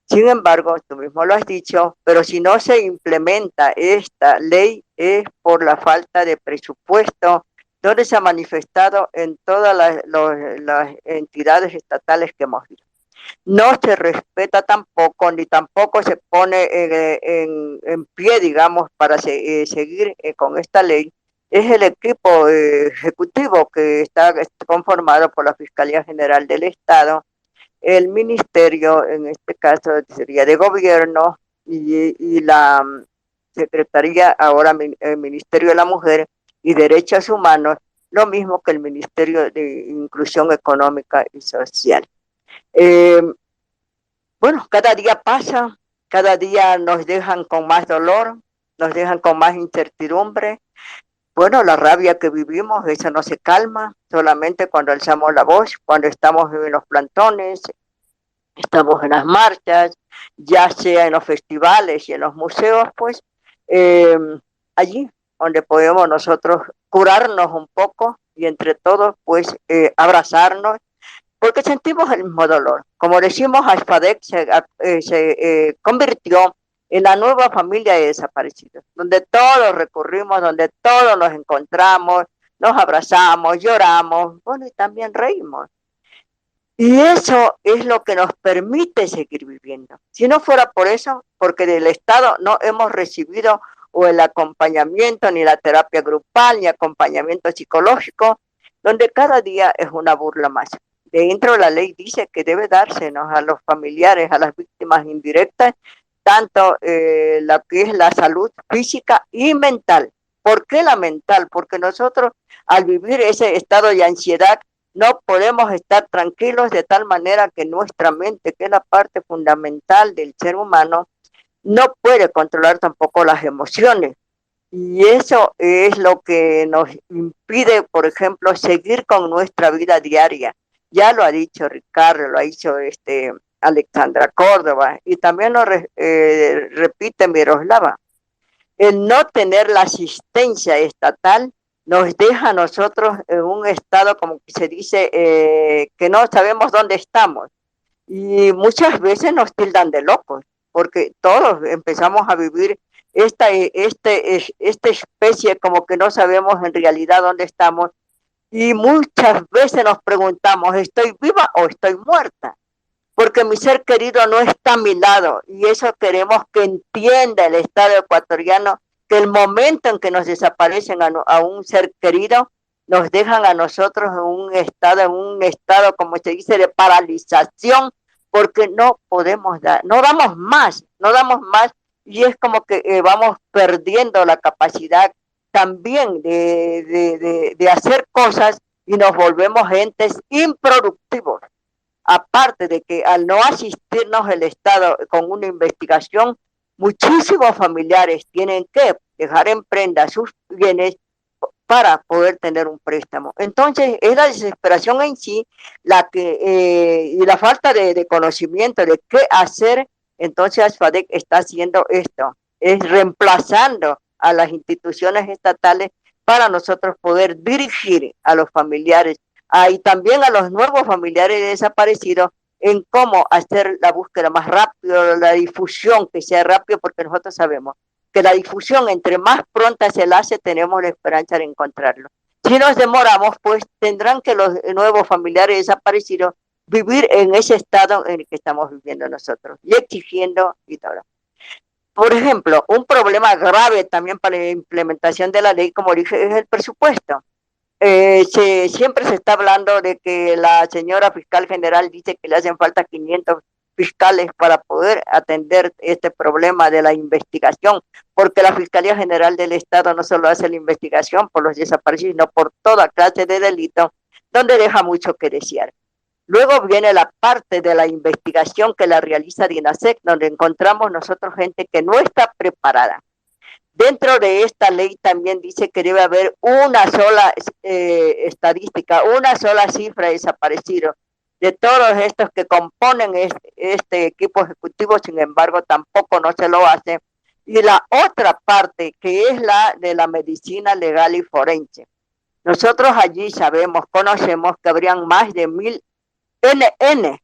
Sin embargo, tú mismo lo has dicho, pero si no se implementa esta ley es por la falta de presupuesto, donde se ha manifestado en todas las entidades estatales que hemos visto. No se respeta tampoco, ni tampoco se pone en pie, digamos, para seguir con esta ley. Es el equipo ejecutivo que está conformado por la Fiscalía General del Estado, el ministerio, en este caso sería de gobierno, y la secretaría, ahora el Ministerio de la Mujer y Derechos Humanos, lo mismo que el Ministerio de Inclusión Económica y Social. Eh, bueno, cada día pasa, cada día nos dejan con más dolor, nos dejan con más incertidumbre. Bueno, la rabia que vivimos, eso no se calma, solamente cuando alzamos la voz, cuando estamos en los plantones, estamos en las marchas, ya sea en los festivales y en los museos, pues eh, allí donde podemos nosotros curarnos un poco y entre todos pues abrazarnos, porque sentimos el mismo dolor. Como decimos, ASFADEC se convirtió en la nueva familia de desaparecidos, donde todos recurrimos, donde todos nos encontramos, nos abrazamos, lloramos, bueno, y también reímos. Y eso es lo que nos permite seguir viviendo. Si no fuera por eso, porque del Estado no hemos recibido o el acompañamiento, ni la terapia grupal, ni acompañamiento psicológico, donde cada día es una burla más. Dentro de la ley dice que debe dársenos a los familiares, a las víctimas indirectas, tanto lo que es la salud física y mental. ¿Por qué la mental? Porque nosotros al vivir ese estado de ansiedad no podemos estar tranquilos de tal manera que nuestra mente, que es la parte fundamental del ser humano, no puede controlar tampoco las emociones. Y eso es lo que nos impide, por ejemplo, seguir con nuestra vida diaria. Ya lo ha dicho Ricardo, lo ha dicho Alexandra Córdoba, y también lo repite Miroslava. El no tener la asistencia estatal nos deja a nosotros en un estado, como se dice, que no sabemos dónde estamos. Y muchas veces nos tildan de locos, porque todos empezamos a vivir esta especie como que no sabemos en realidad dónde estamos. Y muchas veces nos preguntamos, ¿estoy viva o estoy muerta? Porque mi ser querido no está a mi lado y eso queremos que entienda el Estado ecuatoriano, que el momento en que nos desaparecen a un ser querido, nos dejan a nosotros en un estado, como se dice, de paralización, porque no podemos dar, no damos más y es como que vamos perdiendo la capacidad también de hacer cosas y nos volvemos entes improductivos. aparte de que al no asistirnos el Estado con una investigación, muchísimos familiares tienen que dejar en prenda sus bienes para poder tener un préstamo. Entonces, es la desesperación en sí y la falta de conocimiento de qué hacer. Entonces, ASFADEC está haciendo esto, es reemplazando a las instituciones estatales para nosotros poder dirigir a los familiares y también a los nuevos familiares desaparecidos en cómo hacer la búsqueda más rápido, la difusión que sea rápido, porque nosotros sabemos que la difusión entre más pronta se la hace, tenemos la esperanza de encontrarlo. Si nos demoramos, pues tendrán que los nuevos familiares desaparecidos vivir en ese estado en el que estamos viviendo nosotros y exigiendo y todo. Por ejemplo, un problema grave también para la implementación de la ley, como dije, es el presupuesto. Siempre se está hablando de que la señora fiscal general dice que le hacen falta 500 fiscales para poder atender este problema de la investigación, porque la Fiscalía General del Estado no solo hace la investigación por los desaparecidos, sino por toda clase de delitos, donde deja mucho que desear. Luego viene la parte de la investigación que la realiza DINASEC, donde encontramos nosotros gente que no está preparada. Dentro de esta ley también dice que debe haber una sola estadística, una sola cifra de desaparecidos. De todos estos que componen este equipo ejecutivo, sin embargo, tampoco no se lo hace. Y la otra parte, que es la de la medicina legal y forense. Nosotros allí sabemos, conocemos que habrían más de 1000 NN,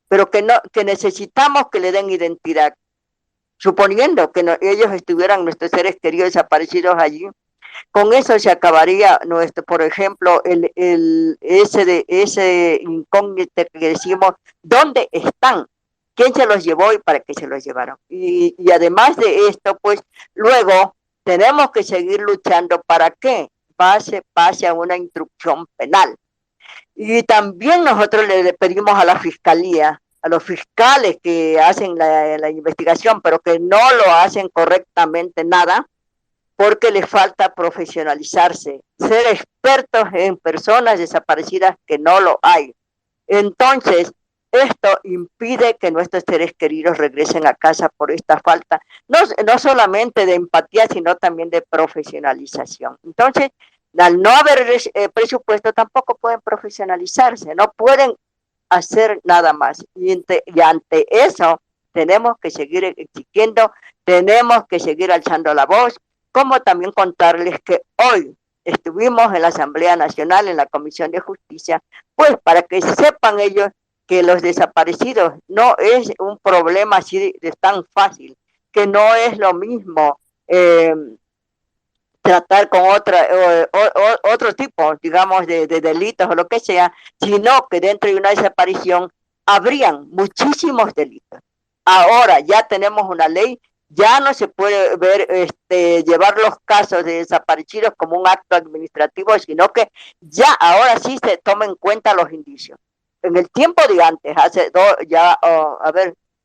pero que necesitamos que le den identidad. Suponiendo que ellos estuvieran, nuestros seres queridos desaparecidos allí, con eso se acabaría por ejemplo, ese incógnito que decimos, ¿dónde están? ¿Quién se los llevó y para qué se los llevaron? Y además de esto, pues luego tenemos que seguir luchando para que pase a una instrucción penal. Y también nosotros le pedimos a la Fiscalía, a los fiscales que hacen la investigación, pero que no lo hacen correctamente nada, porque les falta profesionalizarse, ser expertos en personas desaparecidas que no lo hay. Entonces, esto impide que nuestros seres queridos regresen a casa por esta falta, no solamente de empatía, sino también de profesionalización. Entonces, al no haber presupuesto, tampoco pueden profesionalizarse, no pueden hacer nada más. Y ante eso, tenemos que seguir exigiendo, tenemos que seguir alzando la voz, como también contarles que hoy estuvimos en la Asamblea Nacional, en la Comisión de Justicia, pues para que sepan ellos que los desaparecidos no es un problema así de tan fácil, que no es lo mismo tratar con otro tipo, digamos, de delitos o lo que sea, sino que dentro de una desaparición habrían muchísimos delitos. Ahora ya tenemos una ley, ya no se puede llevar los casos de desaparecidos como un acto administrativo, sino que ya ahora sí se toman en cuenta los indicios. En el tiempo de antes, ya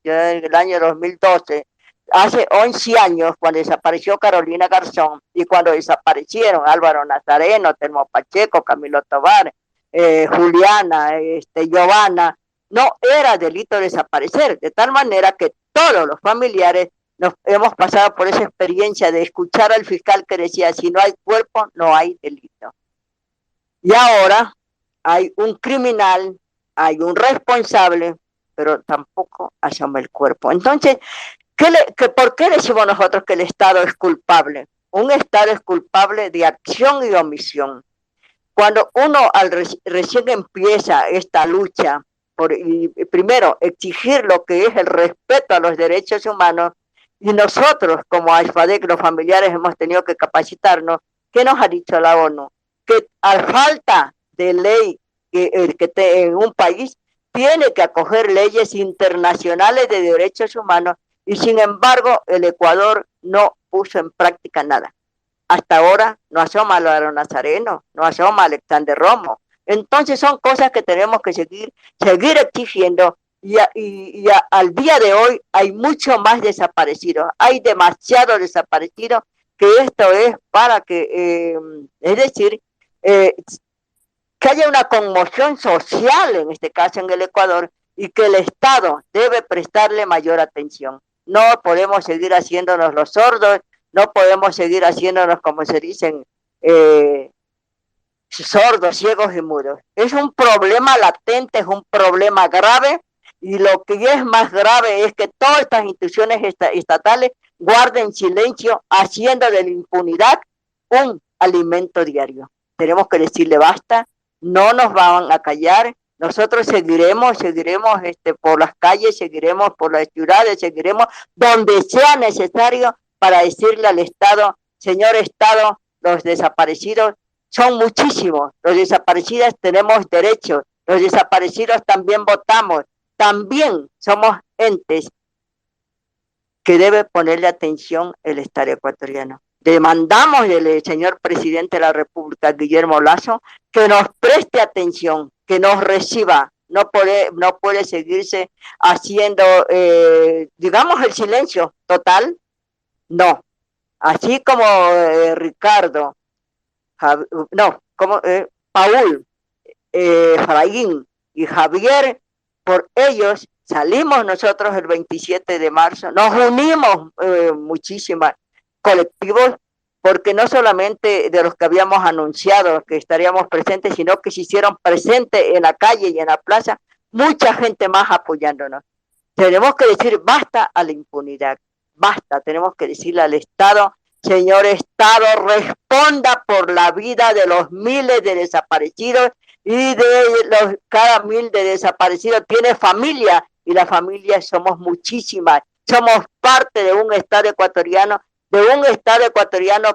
en el año 2012, hace 11 años, cuando desapareció Carolina Garzón y cuando desaparecieron Álvaro Nazareno, Telmo Pacheco, Camilo Tovar, Juliana, Giovanna, no era delito desaparecer, de tal manera que todos los familiares nos hemos pasado por esa experiencia de escuchar al fiscal que decía, si no hay cuerpo, no hay delito. Y ahora hay un criminal, hay un responsable, pero tampoco asoma el cuerpo. Entonces, ¿por qué decimos nosotros que el Estado es culpable? Un Estado es culpable de acción y omisión. Cuando uno recién empieza esta lucha, primero exigir lo que es el respeto a los derechos humanos, y nosotros como ASFADEC, los familiares, hemos tenido que capacitarnos. ¿Qué nos ha dicho la ONU? Que a falta de ley en un país tiene que acoger leyes internacionales de derechos humanos, y sin embargo el Ecuador no puso en práctica nada. Hasta ahora no asoma a Álvaro Nazareno, no asoma a Alexander Romo. Entonces son cosas que tenemos que seguir exigiendo, y al día de hoy hay mucho más desaparecidos, hay demasiados desaparecidos, que esto es para que, es decir, que haya una conmoción social, en este caso en el Ecuador, y que el Estado debe prestarle mayor atención. No podemos seguir haciéndonos los sordos, no podemos seguir haciéndonos, como se dicen, sordos, ciegos y mudos. Es un problema latente, es un problema grave, y lo que es más grave es que todas estas instituciones estatales guarden silencio, haciendo de la impunidad un alimento diario. Tenemos que decirle basta, no nos van a callar, nosotros seguiremos por las calles, seguiremos por las ciudades, seguiremos donde sea necesario para decirle al Estado, señor Estado, los desaparecidos son muchísimos, los desaparecidos tenemos derechos, los desaparecidos también votamos, también somos entes que debe ponerle atención el Estado ecuatoriano. Demandamos del señor presidente de la República, Guillermo Lasso, que nos preste atención, que nos reciba. No puede seguirse haciendo, digamos, el silencio total. No. Así como Ricardo, Paul, Efraín y Javier, por ellos salimos nosotros el 27 de marzo, nos unimos muchísimos colectivos, porque no solamente de los que habíamos anunciado que estaríamos presentes, sino que se hicieron presentes en la calle y en la plaza, mucha gente más apoyándonos. Tenemos que decir basta a la impunidad, basta, tenemos que decirle al Estado, señor Estado, responda por la vida de los miles de desaparecidos, y cada 1000 de desaparecidos tiene familia, y la familia somos muchísimas, somos parte de un Estado ecuatoriano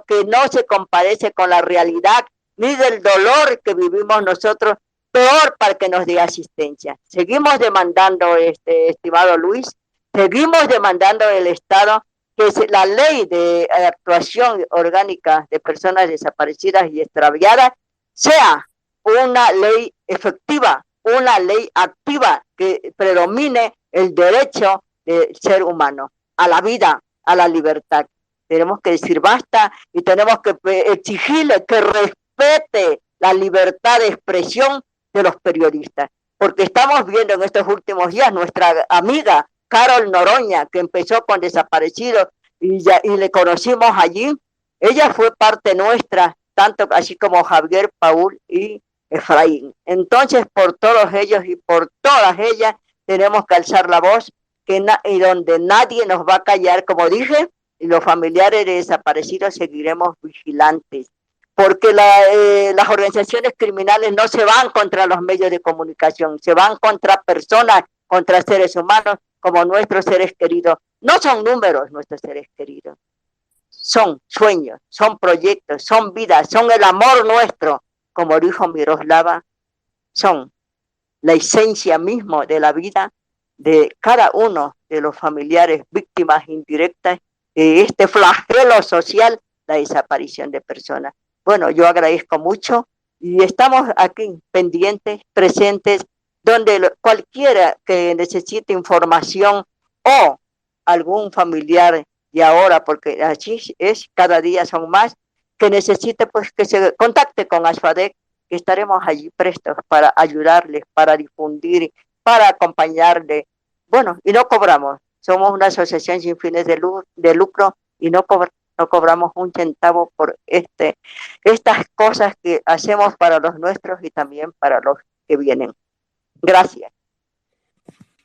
que no se compadece con la realidad ni del dolor que vivimos nosotros, peor para que nos dé asistencia. Seguimos demandando, estimado Luis, seguimos demandando del Estado que la ley de actuación orgánica de personas desaparecidas y extraviadas sea una ley efectiva, una ley activa que predomine el derecho del ser humano a la vida, a la libertad. Tenemos que decir basta y tenemos que exigirle que respete la libertad de expresión de los periodistas, porque estamos viendo en estos últimos días nuestra amiga Carol Noroña, que empezó con desaparecidos y le conocimos allí. Ella fue parte nuestra, tanto así como Javier, Paul y Efraín. Entonces, por todos ellos y por todas ellas, tenemos que alzar la voz, y donde nadie nos va a callar, como dije, y los familiares de desaparecidos seguiremos vigilantes, porque las organizaciones criminales no se van contra los medios de comunicación, se van contra personas, contra seres humanos, como nuestros seres queridos. No son números nuestros seres queridos, son sueños, son proyectos, son vidas, son el amor nuestro, como dijo Miroslava, son la esencia misma de la vida de cada uno de los familiares víctimas indirectas de este flagelo social, la desaparición de personas. Bueno, yo agradezco mucho y estamos aquí pendientes, presentes, donde cualquiera que necesite información o algún familiar, y ahora, porque así es, cada día son más, que necesite, pues que se contacte con ASFADEC, que estaremos allí prestos para ayudarles, para difundir, para acompañarles. Bueno, y no cobramos, somos una asociación sin fines de lucro y no cobramos un centavo por estas cosas que hacemos para los nuestros y también para los que vienen. Gracias.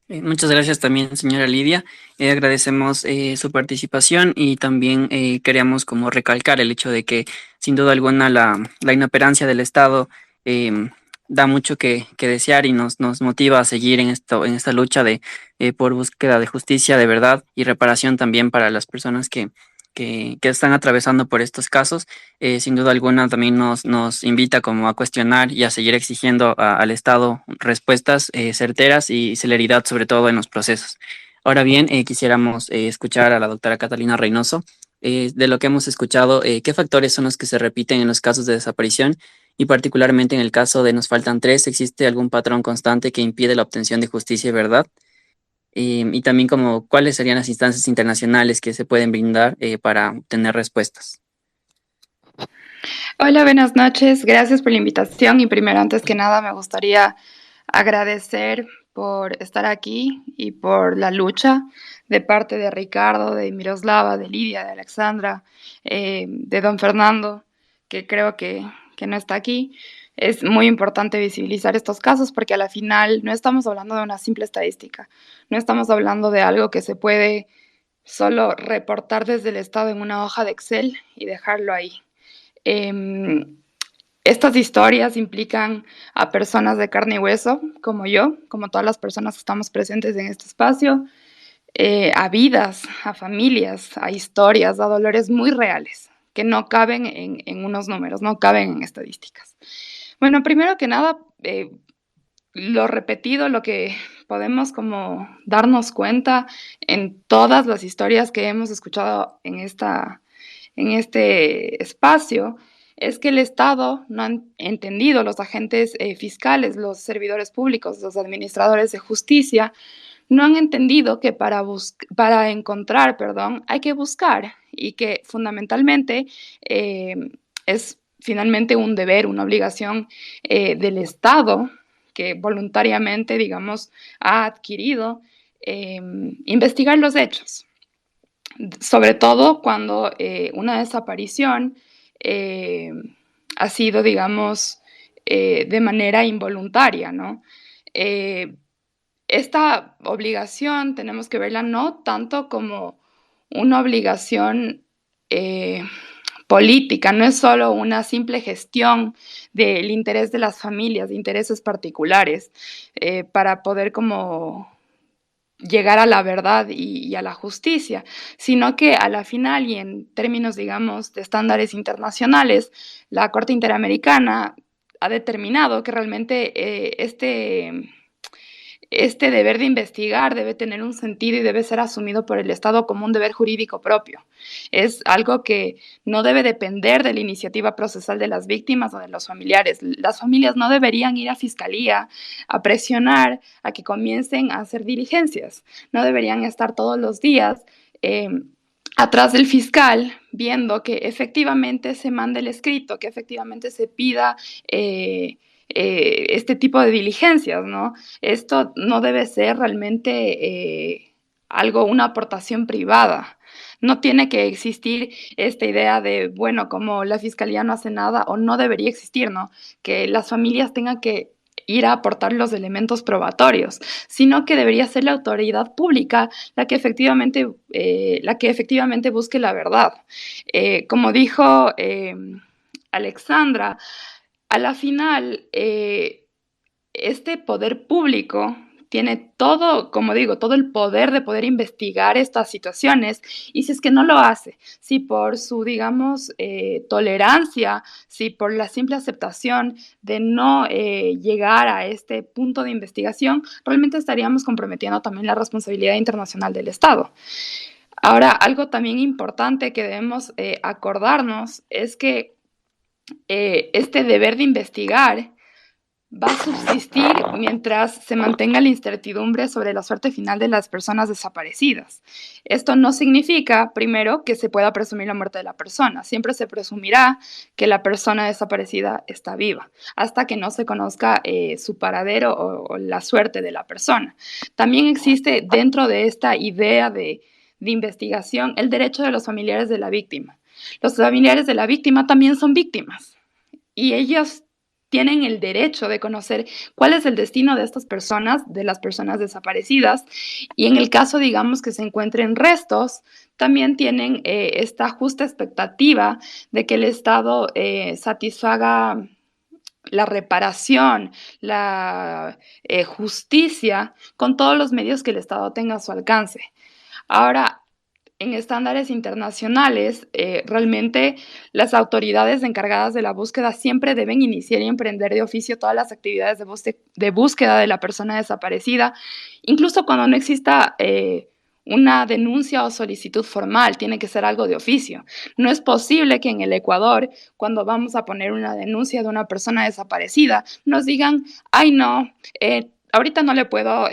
Muchas gracias también, señora Lidia. Agradecemos su participación y también queríamos como recalcar el hecho de que sin duda alguna la inoperancia del Estado da mucho que desear y nos motiva a seguir en esta lucha por búsqueda de justicia, de verdad y reparación también para las personas que están atravesando por estos casos. Sin duda alguna también nos invita como a cuestionar y a seguir exigiendo al Estado respuestas certeras y celeridad, sobre todo en los procesos. Ahora bien, quisiéramos escuchar a la doctora Catalina Reynoso. De lo que hemos escuchado, ¿qué factores son los que se repiten en los casos de desaparición? Y particularmente en el caso de Nos Faltan Tres, ¿existe algún patrón constante que impide la obtención de justicia y verdad? Y también como cuáles serían las instancias internacionales que se pueden brindar para obtener respuestas. Hola, buenas noches. Gracias por la invitación y primero, antes que nada, me gustaría agradecer por estar aquí y por la lucha de parte de Ricardo, de Miroslava, de Lidia, de Alexandra, de don Fernando, que creo que no está aquí. Es muy importante visibilizar estos casos porque a la final no estamos hablando de una simple estadística, no estamos hablando de algo que se puede solo reportar desde el Estado en una hoja de Excel y dejarlo ahí. Estas historias implican a personas de carne y hueso, como yo, como todas las personas que estamos presentes en este espacio, a vidas, a familias, a historias, a dolores muy reales, que no caben en unos números, no caben en estadísticas. Bueno, primero que nada, lo repetido, lo que podemos como darnos cuenta en todas las historias que hemos escuchado en este espacio, es que el Estado no han entendido, los agentes fiscales, los servidores públicos, los administradores de justicia, no han entendido que para encontrar, hay que buscar y que fundamentalmente es finalmente un deber, una obligación del Estado que voluntariamente, digamos, ha adquirido investigar los hechos, sobre todo cuando una desaparición ha sido, digamos, de manera involuntaria, ¿no? Esta obligación tenemos que verla no tanto como una obligación política, no es solo una simple gestión del interés de las familias, de intereses particulares, para poder como llegar a la verdad y a la justicia, sino que a la final y en términos, digamos, de estándares internacionales, la Corte Interamericana ha determinado que realmente este deber de investigar debe tener un sentido y debe ser asumido por el Estado como un deber jurídico propio. Es algo que no debe depender de la iniciativa procesal de las víctimas o de los familiares. Las familias no deberían ir a fiscalía a presionar a que comiencen a hacer diligencias. No deberían estar todos los días atrás del fiscal viendo que efectivamente se mande el escrito, que efectivamente se pida este tipo de diligencias, ¿no? Esto no debe ser realmente una aportación privada. No tiene que existir esta idea de, bueno, como la fiscalía no hace nada o no debería existir, ¿no? Que las familias tengan que ir a aportar los elementos probatorios, sino que debería ser la autoridad pública la que efectivamente busque la verdad. Como dijo Alexandra, a la final, este poder público tiene todo, como digo, todo el poder de poder investigar estas situaciones y si es que no lo hace, si por su, digamos, tolerancia, si por la simple aceptación de no llegar a este punto de investigación, realmente estaríamos comprometiendo también la responsabilidad internacional del Estado. Ahora, algo también importante que debemos acordarnos es que este deber de investigar va a subsistir mientras se mantenga la incertidumbre sobre la suerte final de las personas desaparecidas. Esto no significa, primero, que se pueda presumir la muerte de la persona. Siempre se presumirá que la persona desaparecida está viva, hasta que no se conozca su paradero o la suerte de la persona. También existe dentro de esta idea de investigación el derecho de los familiares de la víctima. Los familiares de la víctima también son víctimas y ellos tienen el derecho de conocer cuál es el destino de estas personas, de las personas desaparecidas, y en el caso, digamos, que se encuentren restos, también tienen esta justa expectativa de que el Estado satisfaga la reparación, la justicia, con todos los medios que el Estado tenga a su alcance. Ahora, en estándares internacionales, realmente las autoridades encargadas de la búsqueda siempre deben iniciar y emprender de oficio todas las actividades de búsqueda de la persona desaparecida, incluso cuando no exista una denuncia o solicitud formal, tiene que ser algo de oficio. No es posible que en el Ecuador, cuando vamos a poner una denuncia de una persona desaparecida, nos digan, ay no, ahorita no le puedo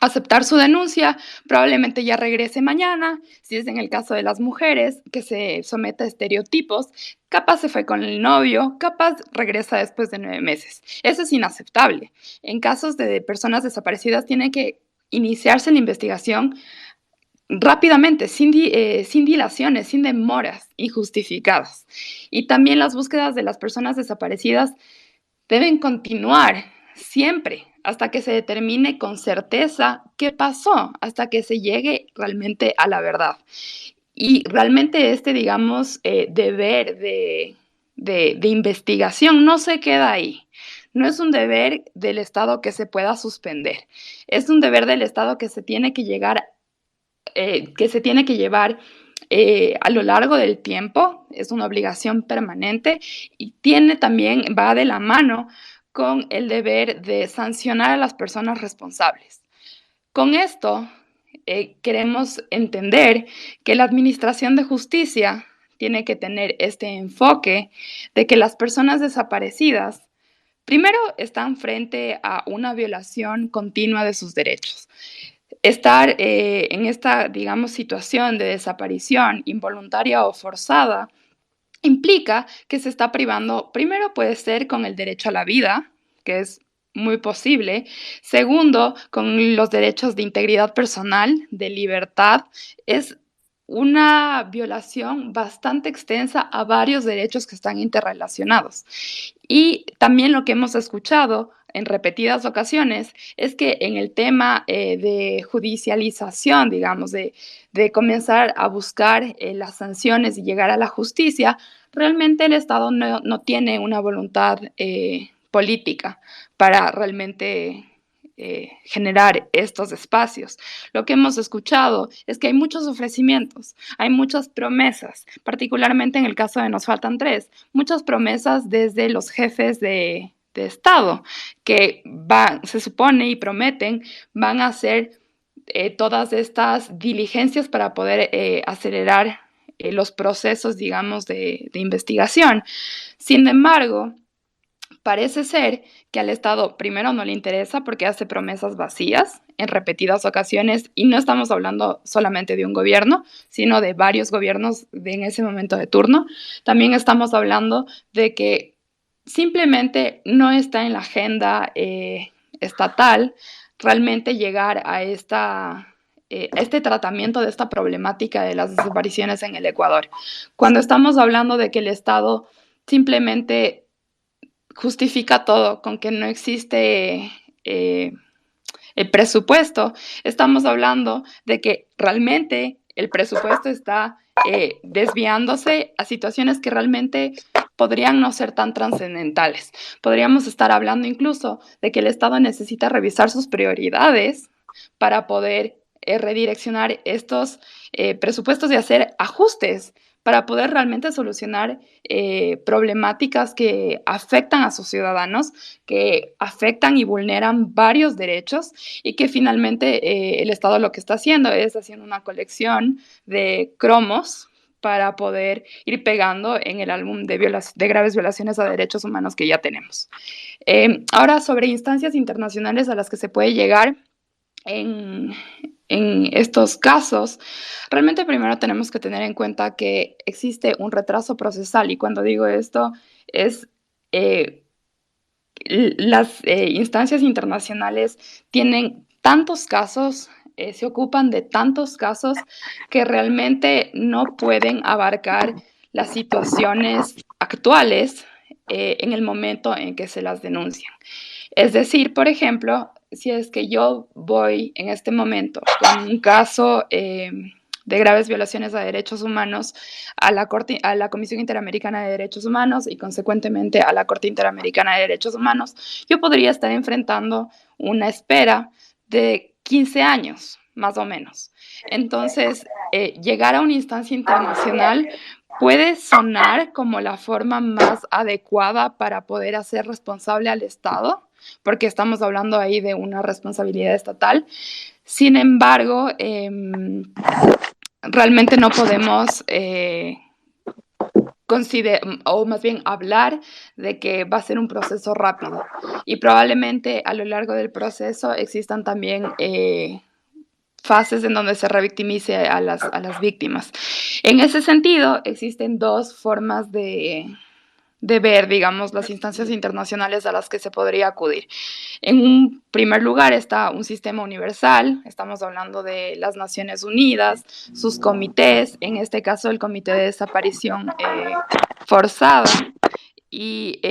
aceptar su denuncia, probablemente ya regrese mañana. Si es en el caso de las mujeres, que se somete a estereotipos, capaz se fue con el novio, capaz regresa después de 9 meses. Eso es inaceptable. En casos de personas desaparecidas tiene que iniciarse la investigación rápidamente, sin dilaciones, sin demoras injustificadas. Y también las búsquedas de las personas desaparecidas deben continuar siempre hasta que se determine con certeza qué pasó, hasta que se llegue realmente a la verdad. Y realmente digamos, deber de investigación no se queda ahí. No es un deber del Estado que se pueda suspender. Es un deber del Estado que se tiene que llevar a lo largo del tiempo. Es una obligación permanente y va de la mano con el deber de sancionar a las personas responsables. Con esto, queremos entender que la Administración de Justicia tiene que tener este enfoque de que las personas desaparecidas, primero, están frente a una violación continua de sus derechos. Estar en esta, digamos, situación de desaparición involuntaria o forzada implica que se está privando, primero puede ser con el derecho a la vida, que es muy posible. Segundo, con los derechos de integridad personal, de libertad. Es una violación bastante extensa a varios derechos que están interrelacionados. Y también lo que hemos escuchado en repetidas ocasiones es que en el tema de judicialización, digamos, de comenzar a buscar las sanciones y llegar a la justicia, realmente el Estado no tiene una voluntad política para realmente generar estos espacios. Lo que hemos escuchado es que hay muchos ofrecimientos, hay muchas promesas, particularmente en el caso de Nos Faltan Tres, muchas promesas desde los jefes de Estado que se supone y prometen van a hacer todas estas diligencias para poder acelerar los procesos, digamos, de investigación. Sin embargo, parece ser que al Estado primero no le interesa porque hace promesas vacías en repetidas ocasiones, y no estamos hablando solamente de un gobierno, sino de varios gobiernos en ese momento de turno. También estamos hablando de que simplemente no está en la agenda estatal realmente llegar a este tratamiento de esta problemática de las desapariciones en el Ecuador. Cuando estamos hablando de que el Estado simplemente justifica todo con que no existe el presupuesto, estamos hablando de que realmente el presupuesto está desviándose a situaciones que realmente podrían no ser tan trascendentales. Podríamos estar hablando incluso de que el Estado necesita revisar sus prioridades para poder redireccionar estos presupuestos y hacer ajustes para poder realmente solucionar problemáticas que afectan a sus ciudadanos, que afectan y vulneran varios derechos, y que finalmente el Estado lo que está haciendo es haciendo una colección de cromos para poder ir pegando en el álbum de graves violaciones a derechos humanos que ya tenemos. Ahora, sobre instancias internacionales a las que se puede llegar en estos casos, realmente primero tenemos que tener en cuenta que existe un retraso procesal, y cuando digo esto es las instancias internacionales tienen tantos casos, se ocupan de tantos casos que realmente no pueden abarcar las situaciones actuales en el momento en que se las denuncian. Es decir, por ejemplo, si es que yo voy en este momento con un caso de graves violaciones a derechos humanos a la Comisión Interamericana de Derechos Humanos y consecuentemente a la Corte Interamericana de Derechos Humanos, yo podría estar enfrentando una espera de 15 años, más o menos. Entonces, llegar a una instancia internacional puede sonar como la forma más adecuada para poder hacer responsable al Estado, porque estamos hablando ahí de una responsabilidad estatal. Sin embargo, realmente no podemos o más bien hablar de que va a ser un proceso rápido y probablemente a lo largo del proceso existan también fases en donde se revictimice a las víctimas. En ese sentido, existen dos formas de ver, digamos, las instancias internacionales a las que se podría acudir. En un primer lugar está un sistema universal, estamos hablando de las Naciones Unidas, sus comités, en este caso el Comité de Desaparición Forzada, y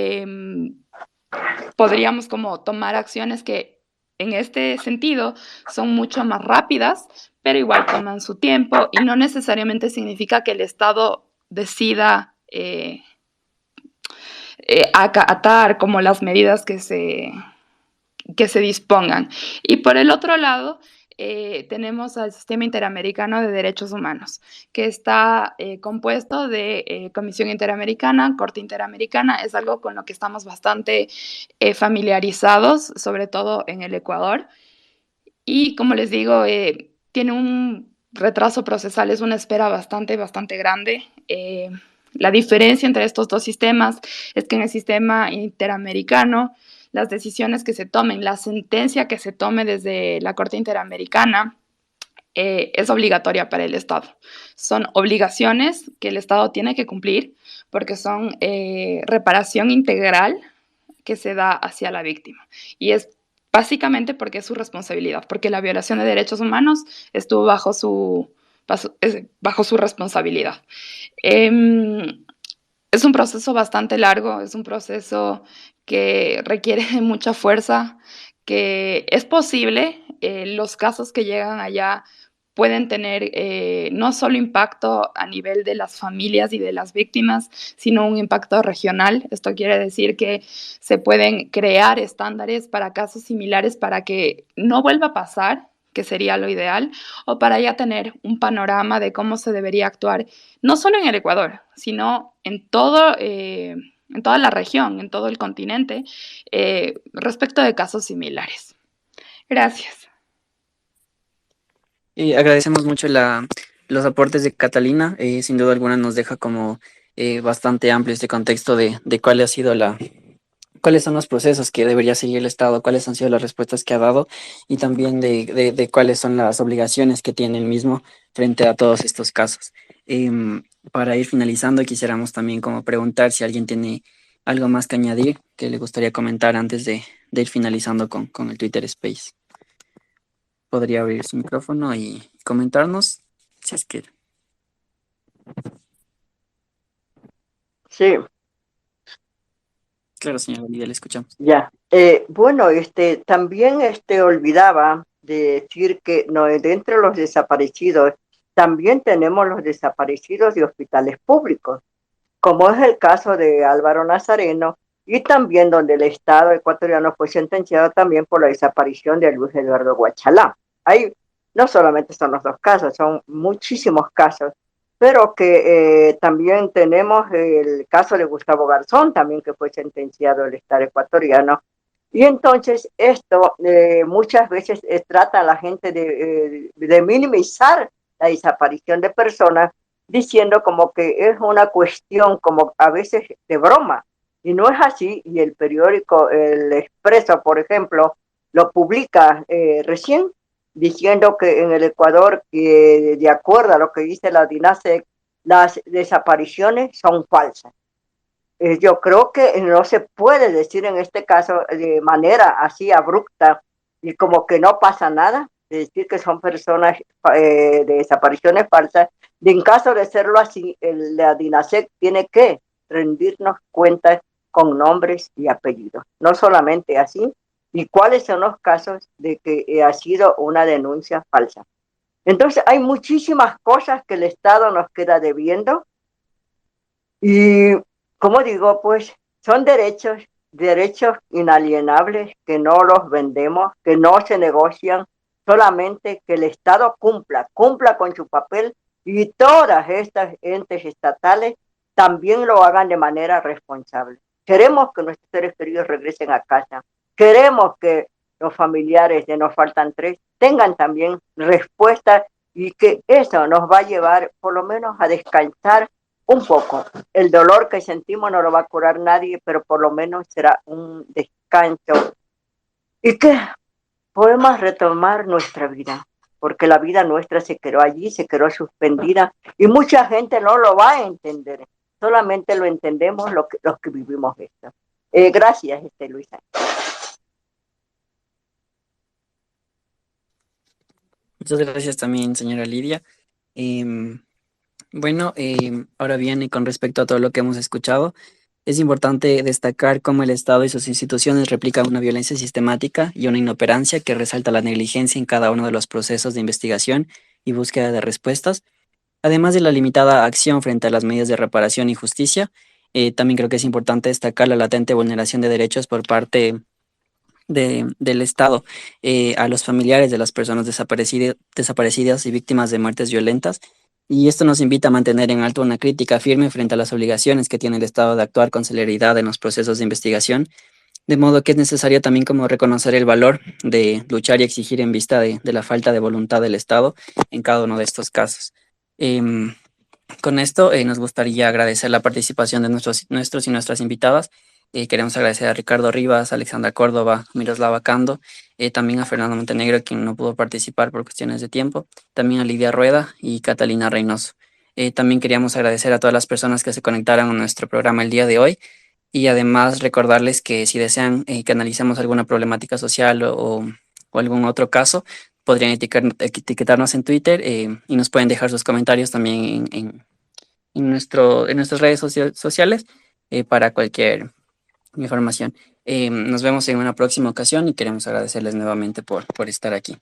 podríamos como tomar acciones que en este sentido son mucho más rápidas, pero igual toman su tiempo y no necesariamente significa que el Estado decida acatar como las medidas que se dispongan. Y por el otro lado, tenemos al Sistema Interamericano de Derechos Humanos, que está compuesto de Comisión Interamericana, Corte Interamericana. Es algo con lo que estamos bastante familiarizados, sobre todo en el Ecuador. Y como les digo, tiene un retraso procesal, es una espera bastante grande. La diferencia entre estos dos sistemas es que en el sistema interamericano, las decisiones que se tomen, la sentencia que se tome desde la Corte Interamericana es obligatoria para el Estado. Son obligaciones que el Estado tiene que cumplir porque son reparación integral que se da hacia la víctima. Y es básicamente porque es su responsabilidad, porque la violación de derechos humanos estuvo bajo su responsabilidad. Es un proceso bastante largo, es un proceso que requiere de mucha fuerza, que es posible, los casos que llegan allá pueden tener no solo impacto a nivel de las familias y de las víctimas, sino un impacto regional. Esto quiere decir que se pueden crear estándares para casos similares para que no vuelva a pasar, que sería lo ideal, o para ya tener un panorama de cómo se debería actuar, no solo en el Ecuador, sino en toda la región, en todo el continente, respecto de casos similares. Gracias. Y agradecemos mucho los aportes de Catalina. Sin duda alguna nos deja como bastante amplio este contexto de cuál ha sido cuáles son los procesos que debería seguir el Estado, cuáles han sido las respuestas que ha dado y también de cuáles son las obligaciones que tiene el mismo frente a todos estos casos. Para ir finalizando, quisiéramos también como preguntar si alguien tiene algo más que añadir que le gustaría comentar antes de ir finalizando con el Twitter Space. Podría abrir su micrófono y comentarnos si es que... Sí, Claro, señora Lidia, le escuchamos. ya. Bueno, también olvidaba de decir que no, dentro de los desaparecidos también tenemos los desaparecidos de hospitales públicos, como es el caso de Álvaro Nazareno, y también donde el Estado ecuatoriano fue sentenciado también por la desaparición de Luis Eduardo Guachalá. Ahí no solamente son los dos casos, son muchísimos casos, pero que también tenemos el caso de Gustavo Garzón, también que fue sentenciado el Estado ecuatoriano. Y entonces esto muchas veces trata a la gente de minimizar la desaparición de personas, diciendo como que es una cuestión como a veces de broma, y no es así. Y el periódico El Expreso, por ejemplo, lo publica recién, diciendo que en el Ecuador, de acuerdo a lo que dice la DINASEC, las desapariciones son falsas. Yo creo que no se puede decir en este caso de manera así abrupta y como que no pasa nada, de decir que son personas de desapariciones falsas. Y en caso de serlo así, la DINASEC tiene que rendirnos cuentas con nombres y apellidos, no solamente así, y cuáles son los casos de que ha sido una denuncia falsa. Entonces hay muchísimas cosas que el Estado nos queda debiendo y, como digo, pues son derechos inalienables que no los vendemos, que no se negocian, solamente que el Estado cumpla con su papel y todas estas entes estatales también lo hagan de manera responsable. Queremos que nuestros seres queridos regresen a casa, queremos que los familiares de Nos Faltan Tres tengan también respuesta y que eso nos va a llevar por lo menos a descansar un poco. El dolor que sentimos no lo va a curar nadie, pero por lo menos será un descanso y que podemos retomar nuestra vida, porque la vida nuestra se quedó allí, se quedó suspendida y mucha gente no lo va a entender. Solamente lo entendemos los que vivimos esto. Gracias, Luisa. Muchas gracias también, señora Lidia. Bueno, ahora bien, y con respecto a todo lo que hemos escuchado, es importante destacar cómo el Estado y sus instituciones replican una violencia sistemática y una inoperancia que resalta la negligencia en cada uno de los procesos de investigación y búsqueda de respuestas. Además de la limitada acción frente a las medidas de reparación y justicia, también creo que es importante destacar la latente vulneración de derechos por parte del Estado a los familiares de las personas desaparecidas y víctimas de muertes violentas. Y esto nos invita a mantener en alto una crítica firme frente a las obligaciones que tiene el Estado de actuar con celeridad en los procesos de investigación, de modo que es necesario también como reconocer el valor de luchar y exigir en vista de la falta de voluntad del Estado en cada uno de estos casos. Em, con esto nos gustaría agradecer la participación de nuestros y nuestras invitadas. Queremos agradecer a Ricardo Rivas, a Alexandra Córdoba, Miroslava Cando, también a Fernando Montenegro, quien no pudo participar por cuestiones de tiempo, también a Lidia Rueda y Catalina Reynoso. También queríamos agradecer a todas las personas que se conectaron a nuestro programa el día de hoy y además recordarles que si desean que analicemos alguna problemática social o algún otro caso, podrían etiquetarnos en Twitter y nos pueden dejar sus comentarios también en nuestras redes sociales para cualquier información. Nos vemos en una próxima ocasión y queremos agradecerles nuevamente por estar aquí.